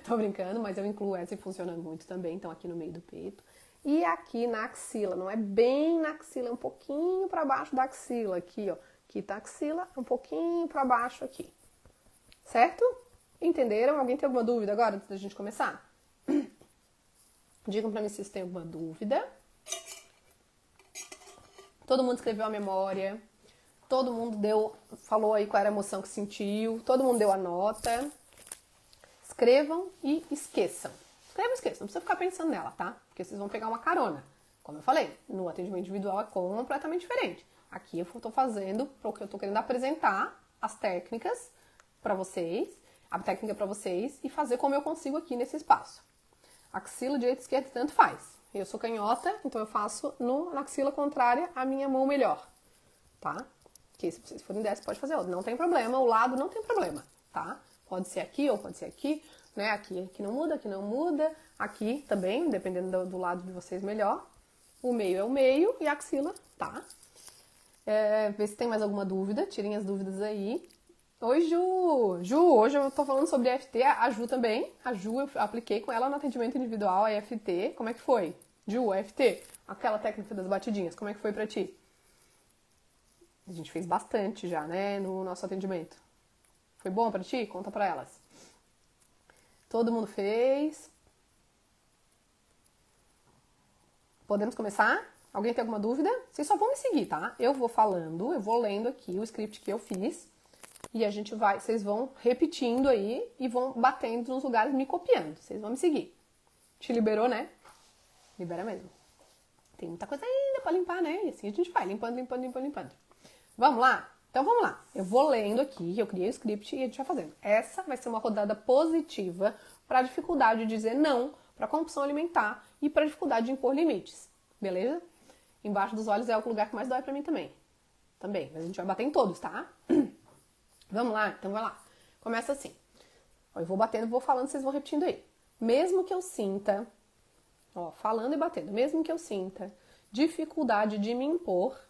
Tô brincando, mas eu incluo essa e funciona muito também, então aqui no meio do peito. E aqui na axila, não é bem na axila, é um pouquinho para baixo da axila, aqui, ó. Aqui tá a axila, um pouquinho para baixo aqui. Certo? Entenderam? Alguém tem alguma dúvida agora antes da gente começar? Digam pra mim se vocês têm alguma dúvida. Todo mundo escreveu a memória. Todo mundo falou aí qual era a emoção que sentiu. Todo mundo deu a nota. Escrevam e esqueçam. Escrevam e esqueçam, não precisa ficar pensando nela, tá? Porque vocês vão pegar uma carona. Como eu falei, no atendimento individual é completamente diferente. Aqui eu tô fazendo porque eu tô querendo apresentar as técnicas pra vocês, a técnica pra vocês e fazer como eu consigo aqui nesse espaço. Axila, direita e esquerda, tanto faz. Eu sou canhota, então eu faço na axila contrária a minha mão melhor, tá? Que se vocês forem dessa, pode fazer outra. Não tem problema, o lado não tem problema, tá? Pode ser aqui ou pode ser aqui, né? Aqui não muda, aqui não muda. Aqui também, dependendo do lado de vocês, melhor. O meio é o meio e a axila, tá? Vê se tem mais alguma dúvida, tirem as dúvidas aí. Oi, Ju! Ju, hoje eu tô falando sobre EFT, a Ju também. A Ju, eu apliquei com ela no atendimento individual, a EFT. Como é que foi? Ju, EFT, aquela técnica das batidinhas, como é que foi pra ti? A gente fez bastante já, né, no nosso atendimento. Foi bom pra ti? Conta pra elas. Todo mundo fez? Podemos começar? Alguém tem alguma dúvida? Vocês só vão me seguir, tá? Eu vou falando, eu vou lendo aqui o script que eu fiz. E a gente vocês vão repetindo aí e vão batendo nos lugares, me copiando. Vocês vão me seguir. Te liberou, né? Libera mesmo. Tem muita coisa ainda pra limpar, né? E assim a gente vai limpando, limpando, limpando, limpando. Vamos lá? Então vamos lá. Eu vou lendo aqui, eu criei o script e a gente vai fazendo. Essa vai ser uma rodada positiva para dificuldade de dizer não, para compulsão alimentar e para dificuldade de impor limites. Beleza? Embaixo dos olhos é o lugar que mais dói pra mim também. Também, mas a gente vai bater em todos, tá? Vamos lá? Então vai lá. Começa assim. Eu vou batendo, vou falando, vocês vão repetindo aí. Mesmo que eu sinta, falando e batendo, mesmo que eu sinta dificuldade de me impor,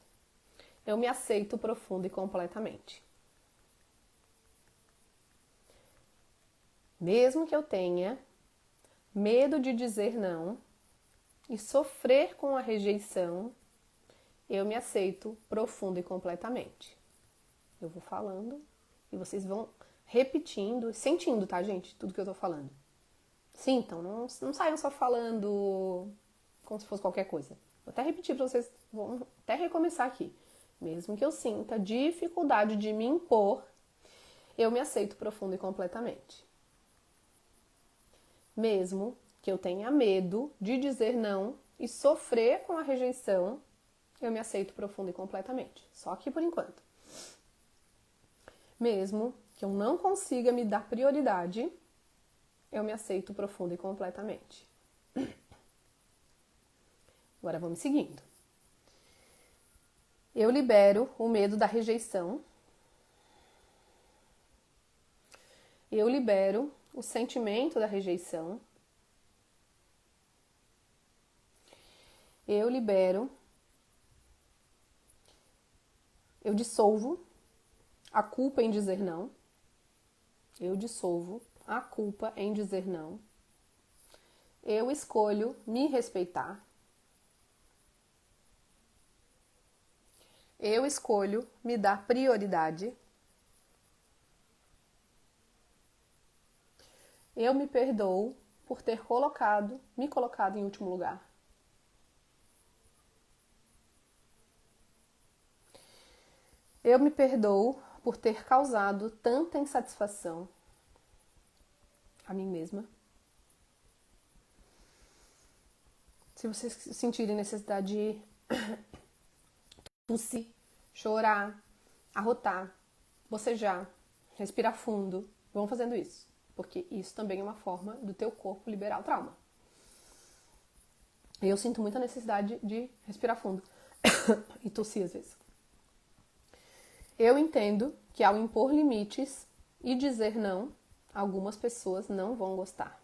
eu me aceito profundo e completamente. Mesmo que eu tenha medo de dizer não, e sofrer com a rejeição, eu me aceito profunda e completamente. Eu vou falando e vocês vão repetindo, sentindo, tá, gente? Tudo que eu tô falando. Sintam, não saiam só falando como se fosse qualquer coisa. Vou até repetir pra vocês, vou até recomeçar aqui. Mesmo que eu sinta dificuldade de me impor, eu me aceito profunda e completamente. Mesmo que eu tenha medo de dizer não e sofrer com a rejeição, eu me aceito profunda e completamente. Só aqui por enquanto. Mesmo que eu não consiga me dar prioridade, eu me aceito profunda e completamente. Agora vamos seguindo. Eu libero o medo da rejeição. Eu libero o sentimento da rejeição. Eu libero. Eu dissolvo a culpa em dizer não. Eu dissolvo a culpa em dizer não. Eu escolho me respeitar. Eu escolho me dar prioridade. Eu me perdoo por ter me colocado em último lugar. Eu me perdoo por ter causado tanta insatisfação a mim mesma. Se vocês sentirem necessidade de tossir, chorar, arrotar, bocejar, respirar fundo, vão fazendo isso. Porque isso também é uma forma do teu corpo liberar o trauma. Eu sinto muita necessidade de respirar fundo e tossir às vezes. Eu entendo que ao impor limites e dizer não, algumas pessoas não vão gostar.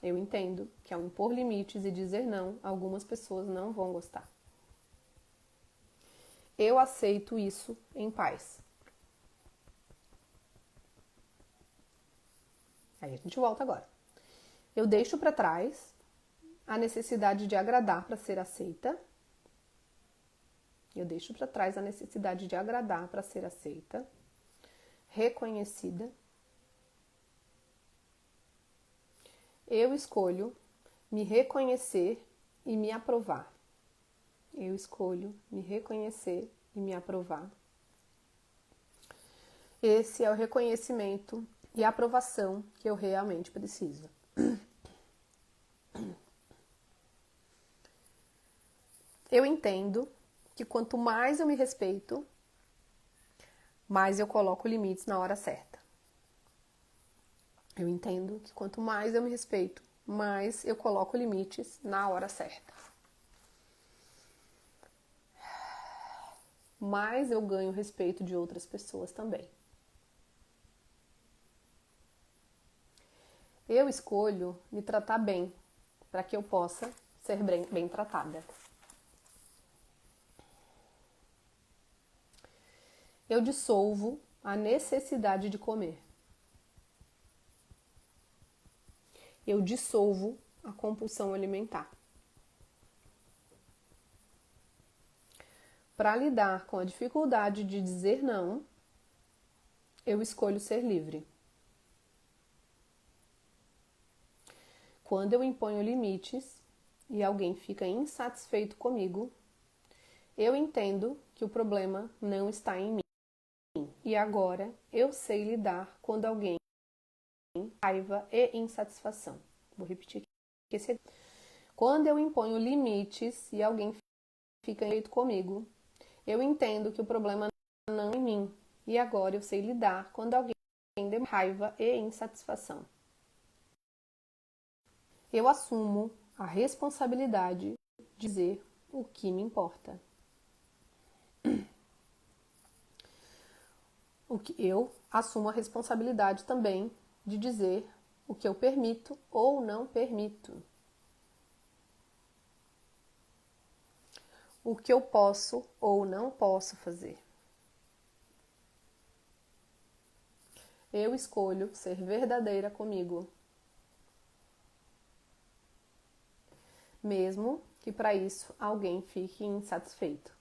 Eu entendo que ao impor limites e dizer não, algumas pessoas não vão gostar. Eu aceito isso em paz. Aí a gente volta agora. Eu deixo para trás a necessidade de agradar para ser aceita. Eu deixo para trás a necessidade de agradar para ser aceita, reconhecida. Eu escolho me reconhecer e me aprovar. Eu escolho me reconhecer e me aprovar. Esse é o reconhecimento e aprovação que eu realmente preciso. Eu entendo que quanto mais eu me respeito, mais eu coloco limites na hora certa. Eu entendo que quanto mais eu me respeito, mais eu coloco limites na hora certa. Mais eu ganho o respeito de outras pessoas também. Eu escolho me tratar bem, para que eu possa ser bem tratada. Eu dissolvo a necessidade de comer. Eu dissolvo a compulsão alimentar. Para lidar com a dificuldade de dizer não, eu escolho ser livre. Quando eu imponho limites e alguém fica insatisfeito comigo, eu entendo que o problema não está em mim. E agora eu sei lidar quando alguém tem raiva e insatisfação. Vou repetir aqui. Quando eu imponho limites e alguém fica insatisfeito comigo, eu entendo que o problema não é em mim. E agora eu sei lidar quando alguém tem raiva e insatisfação. Eu assumo a responsabilidade de dizer o que me importa. Eu assumo a responsabilidade também de dizer o que eu permito ou não permito. O que eu posso ou não posso fazer. Eu escolho ser verdadeira comigo. mesmo que para isso alguém fique insatisfeito.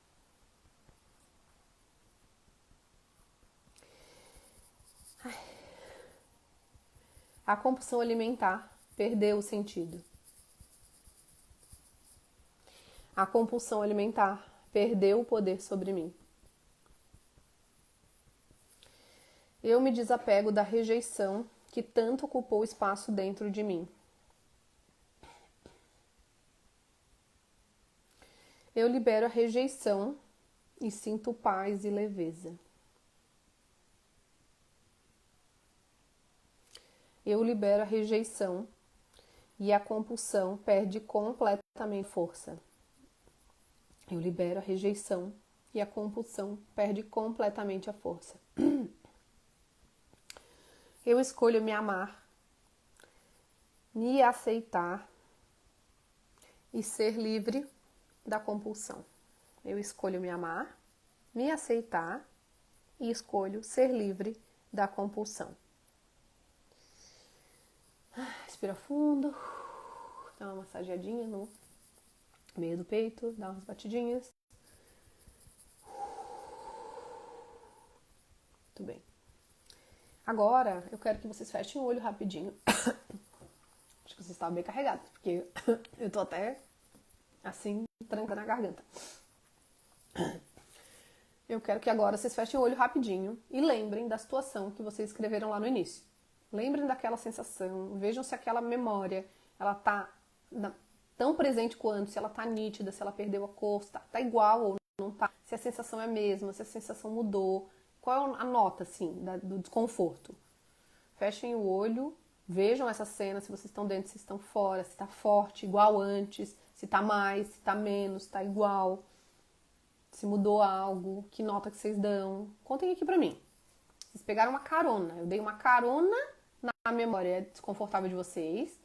A compulsão alimentar perdeu o sentido. A compulsão alimentar perdeu o poder sobre mim. Eu me desapego da rejeição que tanto ocupou espaço dentro de mim. Eu libero a rejeição e sinto paz e leveza. Eu libero a rejeição e a compulsão perde completamente força. Eu libero a rejeição e a compulsão perde completamente a força. Eu escolho me amar, me aceitar e ser livre da compulsão. Eu escolho me amar, me aceitar e escolho ser livre da compulsão. Respira fundo, dá uma massageadinha no meio do peito, dá umas batidinhas. Muito bem. Agora, eu quero que vocês fechem o olho rapidinho. Acho que vocês estavam bem carregados, porque eu tô até assim, trancando a garganta. Eu quero que agora vocês fechem o olho rapidinho e lembrem da situação que vocês escreveram lá no início. Lembrem daquela sensação, vejam se aquela memória, ela tá tão presente quanto, se ela tá nítida, se ela perdeu a cor, se tá igual ou não tá, se a sensação é a mesma, se a sensação mudou, qual é a nota, assim, do desconforto. Fechem o olho, vejam essa cena, se vocês estão dentro, se estão fora, se tá forte, igual antes, se tá mais, se tá menos, se tá igual, se mudou algo, que nota que vocês dão. Contem aqui pra mim. Vocês pegaram uma carona, eu dei uma carona na memória desconfortável de vocês,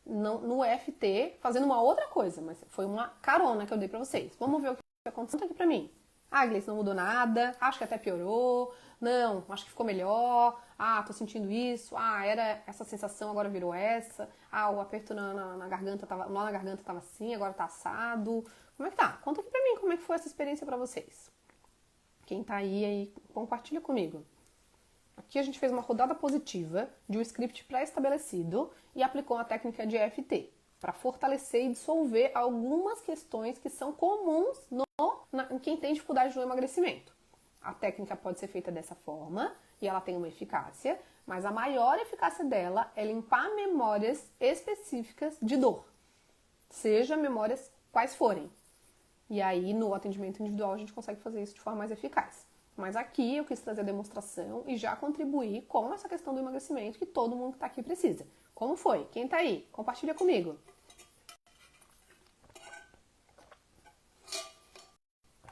no FT, fazendo uma outra coisa, mas foi uma carona que eu dei pra vocês. Vamos ver o que aconteceu. Conta aqui pra mim. Ah, Gleice, não mudou nada, acho que até piorou, não, acho que ficou melhor, tô sentindo isso, era essa sensação, agora virou essa, o aperto na garganta tava, nó na garganta tava assim, agora tá assado. Como é que tá? Conta aqui pra mim como é que foi essa experiência pra vocês. Quem tá aí, compartilha comigo. Aqui a gente fez uma rodada positiva de um script pré-estabelecido e aplicou a técnica de EFT para fortalecer e dissolver algumas questões que são comuns em quem tem dificuldade no emagrecimento. A técnica pode ser feita dessa forma e ela tem uma eficácia, mas a maior eficácia dela é limpar memórias específicas de dor, seja memórias quais forem. E aí no atendimento individual a gente consegue fazer isso de forma mais eficaz. Mas aqui eu quis trazer a demonstração e já contribuir com essa questão do emagrecimento que todo mundo que está aqui precisa. Como foi? Quem está aí? Compartilha comigo.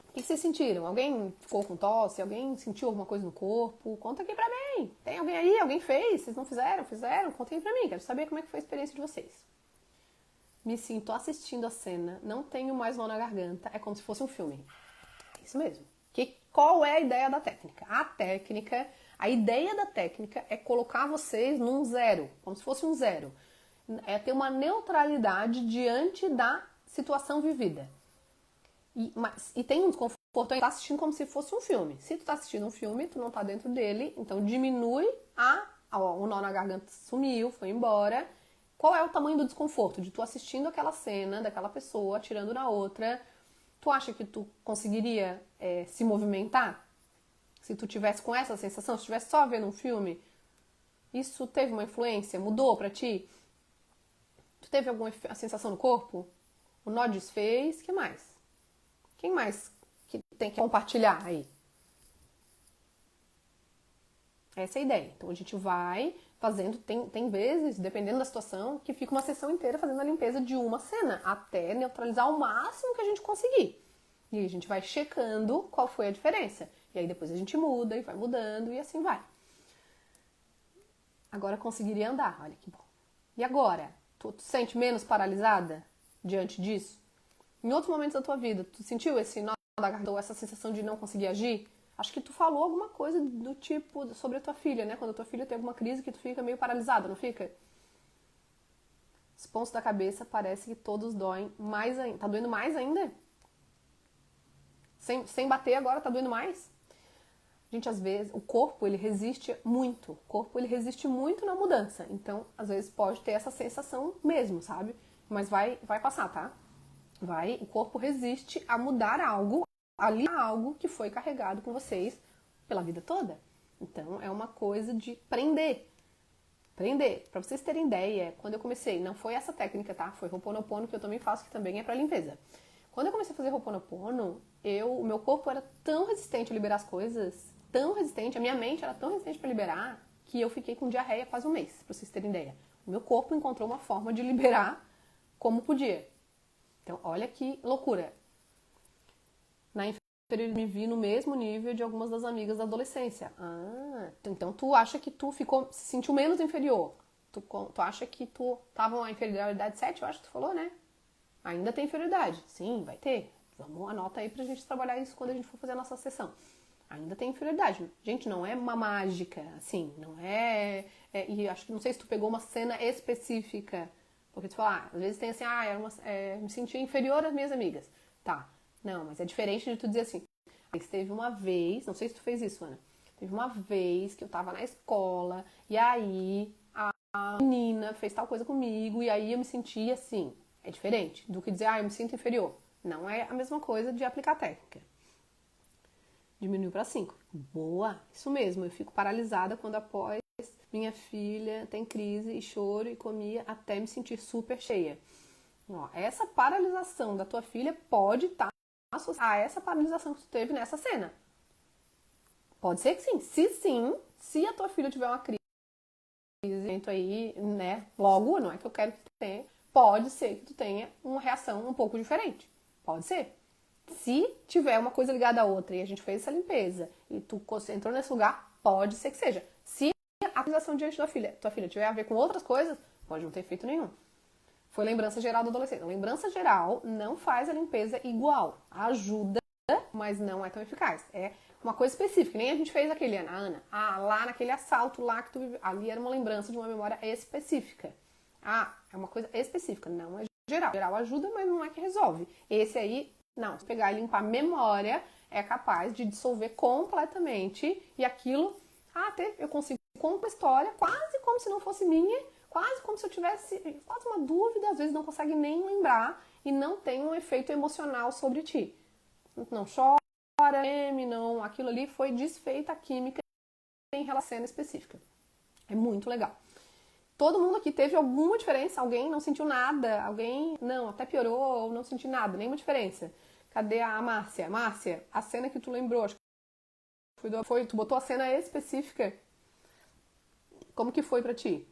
O que vocês sentiram? Alguém ficou com tosse? Alguém sentiu alguma coisa no corpo? Conta aqui pra mim. Tem alguém aí? Alguém fez? Vocês não fizeram? Fizeram? Contem pra mim. Quero saber como é que foi a experiência de vocês. Me sinto assistindo a cena. Não tenho mais nó na garganta. É como se fosse um filme. Isso mesmo. Qual é a ideia da técnica? A ideia da técnica é colocar vocês num zero. Como se fosse um zero. É ter uma neutralidade diante da situação vivida. E tem um desconforto em estar assistindo como se fosse um filme. Se tu tá assistindo um filme, tu não tá dentro dele, então diminui o nó na garganta sumiu, foi embora. Qual é o tamanho do desconforto de tu assistindo aquela cena, daquela pessoa atirando na outra? Tu acha que tu conseguiria se movimentar? Se tu tivesse com essa sensação, se tivesse só vendo um filme, isso teve uma influência? Mudou pra ti? Tu teve alguma sensação no corpo? O nó desfez, o que mais? Quem mais que tem que compartilhar aí? Essa é a ideia. Então a gente vai fazendo, tem vezes, dependendo da situação, que fica uma sessão inteira fazendo a limpeza de uma cena, até neutralizar o máximo que a gente conseguir. E aí a gente vai checando qual foi a diferença. E aí depois a gente muda e vai mudando e assim vai. Agora conseguiria andar, olha que bom. E agora? Tu sente menos paralisada diante disso? Em outros momentos da tua vida, tu sentiu esse nó da garganta ou essa sensação de não conseguir agir? Acho que tu falou alguma coisa do tipo sobre a tua filha, né? Quando a tua filha tem alguma crise que tu fica meio paralisada, não fica? Os pontos da cabeça parece que todos doem mais ainda. Tá doendo mais ainda? Sem bater agora, tá doendo mais? Gente, às vezes, o corpo, ele resiste muito. O corpo, ele resiste muito na mudança. Então, às vezes, pode ter essa sensação mesmo, sabe? Mas vai passar, tá? O corpo resiste a mudar algo, ali algo que foi carregado com vocês pela vida toda. Então, é uma coisa de prender. Prender. Pra vocês terem ideia, quando eu comecei, não foi essa técnica, tá? Foi Ho'oponopono, que eu também faço, que também é pra limpeza. Quando eu comecei a fazer Ho'oponopono, o meu corpo era tão resistente a liberar as coisas, tão resistente, a minha mente era tão resistente para liberar, que eu fiquei com diarreia quase um mês, pra vocês terem ideia. O meu corpo encontrou uma forma de liberar como podia. Então, olha que loucura. Na inferioridade, me vi no mesmo nível de algumas das amigas da adolescência. Ah, então tu acha que tu se sentiu menos inferior. Tu acha que tu tava na inferioridade 7, eu acho que tu falou, né? Ainda tem inferioridade. Sim, vai ter. Vamos, anota aí pra gente trabalhar isso quando a gente for fazer a nossa sessão. Ainda tem inferioridade. Gente, não é uma mágica, assim, não é... e acho que, não sei se tu pegou uma cena específica, porque tu fala, às vezes tem assim, me sentia inferior às minhas amigas. Tá, não, mas é diferente de tu dizer assim, teve uma vez, não sei se tu fez isso, Ana, teve uma vez que eu tava na escola, e aí a menina fez tal coisa comigo, e aí eu me senti assim. É diferente do que dizer, eu me sinto inferior. Não é a mesma coisa de aplicar a técnica. Diminuiu para 5. Boa, isso mesmo. Eu fico paralisada quando após minha filha tem crise e choro e comia até me sentir super cheia. Ó, essa paralisação da tua filha pode estar associada a essa paralisação que tu teve nessa cena. Pode ser que sim. Se sim, se a tua filha tiver uma crise aí, né, logo, não é que eu quero que tu tenha, pode ser que tu tenha uma reação um pouco diferente. Pode ser. Se tiver uma coisa ligada à outra e a gente fez essa limpeza e tu entrou nesse lugar, pode ser que seja. Se a acusação diante da tua filha tiver a ver com outras coisas, pode não ter efeito nenhum. Foi lembrança geral do adolescente. A lembrança geral não faz a limpeza igual. Ajuda, mas não é tão eficaz. É uma coisa específica. Nem a gente fez aquele, Ana. Lá naquele assalto lá que tu viveu. Ali era uma lembrança de uma memória específica. É uma coisa específica, não é geral. Geral ajuda, mas não é que resolve. Esse aí, não. Se pegar e limpar a memória, é capaz de dissolver completamente. E aquilo, eu consigo contar a história quase como se não fosse minha. Quase como se eu tivesse quase uma dúvida, às vezes não consegue nem lembrar e não tem um efeito emocional sobre ti. Não chora, não, aquilo ali foi desfeita a química em relação à cena específica. É muito legal. Todo mundo aqui teve alguma diferença? Alguém não sentiu nada? Alguém, não, até piorou ou não sentiu nada, nenhuma diferença. Cadê a Márcia? Márcia, a cena que tu lembrou, acho que tu botou a cena específica. Como que foi pra ti?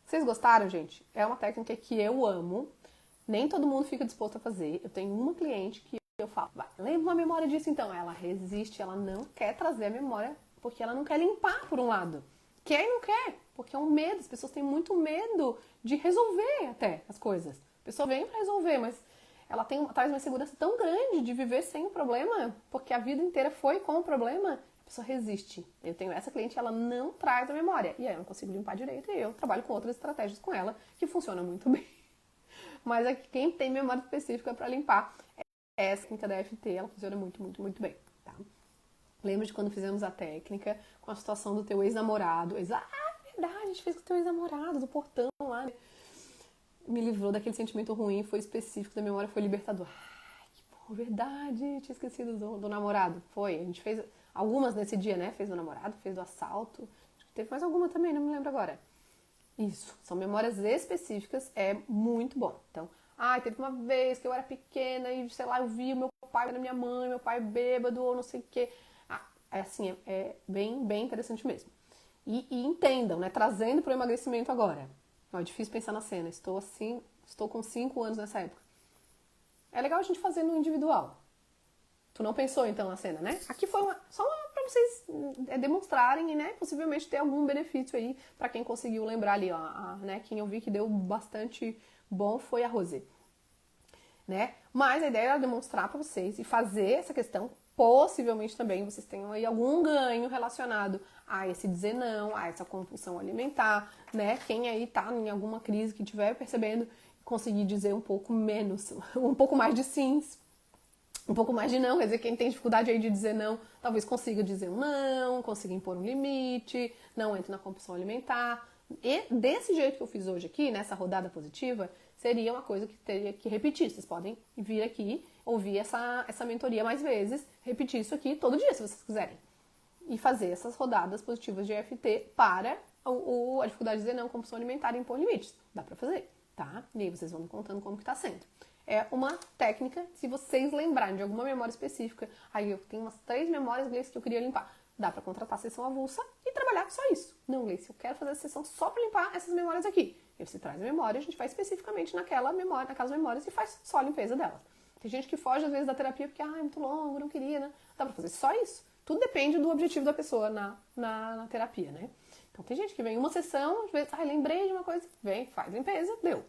Vocês gostaram, gente? É uma técnica que eu amo. Nem todo mundo fica disposto a fazer. Eu tenho uma cliente que eu falo, lembra uma memória disso então? Ela resiste, ela não quer trazer a memória porque ela não quer limpar por um lado. Quer e não quer, porque é um medo. As pessoas têm muito medo de resolver até as coisas. A pessoa vem pra resolver, mas ela traz uma insegurança tão grande de viver sem o problema, porque a vida inteira foi com o problema. A pessoa resiste. Eu tenho essa cliente, ela não traz a memória. E aí eu não consigo limpar direito e eu trabalho com outras estratégias com ela que funcionam muito bem. Mas é que quem tem memória específica para limpar é essa técnica da EFT, ela funciona muito, muito, muito bem. Tá? Lembra de quando fizemos a técnica com a situação do teu ex-namorado? Verdade, a gente fez com o teu ex-namorado, do portão lá. Me livrou daquele sentimento ruim, foi específico da memória, foi libertador. Que bom, verdade, tinha esquecido do namorado. Foi, a gente fez algumas nesse dia, né? Fez do namorado, fez do assalto. Acho que teve mais alguma também, não me lembro agora. Isso, são memórias específicas, é muito bom. Então, teve uma vez que eu era pequena e, sei lá, eu vi o meu pai na minha mãe, meu pai bêbado ou não sei o quê. É assim, é bem, bem interessante mesmo. E entendam, né? Trazendo para o emagrecimento agora. É difícil pensar na cena, estou com 5 anos nessa época. É legal a gente fazer no individual. Tu não pensou, então, na cena, né? Aqui foi só pra vocês demonstrarem e, né, possivelmente ter algum benefício aí pra quem conseguiu lembrar ali, ó. Né, quem eu vi que deu bastante bom foi a Rosê. Né? Mas a ideia era demonstrar pra vocês e fazer essa questão possivelmente também vocês tenham aí algum ganho relacionado a esse dizer não, a essa compulsão alimentar, né? Quem aí tá em alguma crise que estiver percebendo, conseguir dizer um pouco menos, um pouco mais de sims, um pouco mais de não, quer dizer, quem tem dificuldade aí de dizer não, talvez consiga dizer um não, consiga impor um limite, não entre na compulsão alimentar. E desse jeito que eu fiz hoje aqui, nessa rodada positiva, seria uma coisa que teria que repetir. Vocês podem vir aqui, ouvir essa mentoria mais vezes, repetir isso aqui todo dia, se vocês quiserem. E fazer essas rodadas positivas de EFT para a dificuldade de dizer não, compulsão alimentar e impor limites. Dá pra fazer, tá? E aí vocês vão me contando como que tá sendo. É uma técnica, se vocês lembrarem de alguma memória específica, aí eu tenho umas 3 memórias, Gleice, que eu queria limpar. Dá pra contratar a sessão avulsa e trabalhar só isso. Não, Gleice, eu quero fazer a sessão só pra limpar essas memórias aqui. E você traz a memória, a gente vai especificamente naquelas memórias e faz só a limpeza delas. Tem gente que foge às vezes da terapia porque, é muito longo, não queria, né? Dá pra fazer só isso. Tudo depende do objetivo da pessoa na terapia, né? Então tem gente que vem uma sessão, às vezes, lembrei de uma coisa, vem, faz limpeza, deu.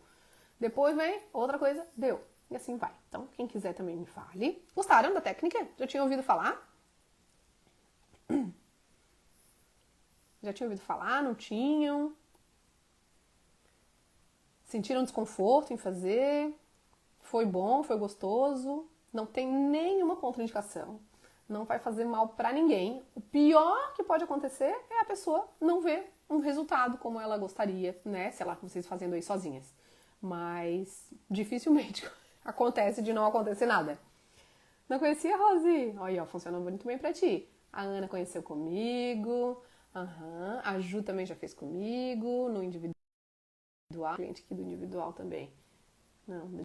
Depois vem outra coisa, deu. E assim vai. Então, quem quiser também me fale. Gostaram da técnica? Já tinham ouvido falar? Já tinham ouvido falar? Não tinham? Sentiram desconforto em fazer? Foi bom? Foi gostoso? Não tem nenhuma contraindicação. Não vai fazer mal pra ninguém. O pior que pode acontecer é a pessoa não ver um resultado como ela gostaria, né? Sei lá, vocês fazendo aí sozinhas. Mas dificilmente acontece de não acontecer nada. Não conhecia a Rosi? Olha, funcionou muito bem pra ti. A Ana conheceu comigo. A Ju também já fez comigo. No individual. Cliente aqui do individual também. Não,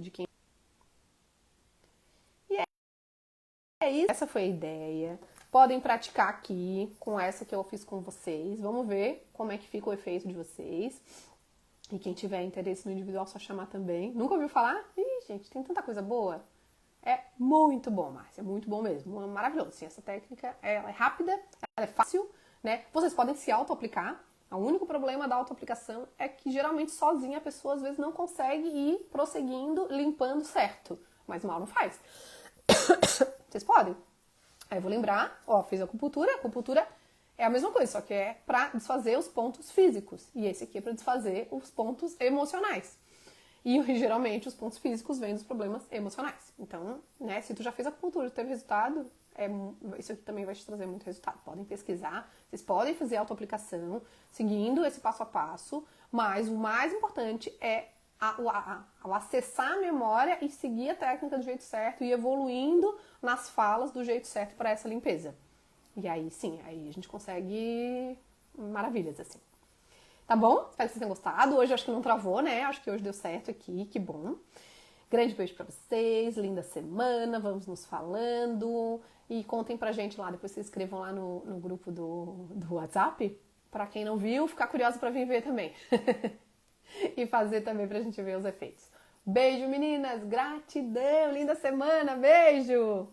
de quem? E é isso. Essa foi a ideia. Podem praticar aqui com essa que eu fiz com vocês. Vamos ver como é que fica o efeito de vocês. E quem tiver interesse no individual, só chamar também. Nunca ouviu falar? Ih, gente, tem tanta coisa boa. É muito bom, Márcia. É muito bom mesmo. É maravilhoso. Sim, essa técnica ela é rápida, ela é fácil, né? Vocês podem se auto-aplicar. O único problema da auto-aplicação é que geralmente sozinha a pessoa às vezes não consegue ir prosseguindo, limpando certo. Mas mal não faz. Vocês podem. Aí eu vou lembrar, fiz acupuntura. Acupuntura é a mesma coisa, só que é pra desfazer os pontos físicos. E esse aqui é pra desfazer os pontos emocionais. E geralmente os pontos físicos vêm dos problemas emocionais. Então, né, se tu já fez acupuntura e teve resultado, isso aqui também vai te trazer muito resultado. Podem pesquisar, vocês podem fazer autoaplicação, seguindo esse passo a passo, mas o mais importante é ao acessar a memória e seguir a técnica do jeito certo e evoluindo nas falas do jeito certo para essa limpeza. E aí sim, aí a gente consegue maravilhas, assim. Tá bom? Espero que vocês tenham gostado. Hoje acho que não travou, né? Acho que hoje deu certo aqui, que bom. Grande beijo pra vocês, linda semana, vamos nos falando. E contem pra gente lá, depois vocês escrevam lá no grupo do WhatsApp. Pra quem não viu, ficar curioso pra vir ver também. E fazer também pra gente ver os efeitos. Beijo, meninas! Gratidão! Linda semana! Beijo!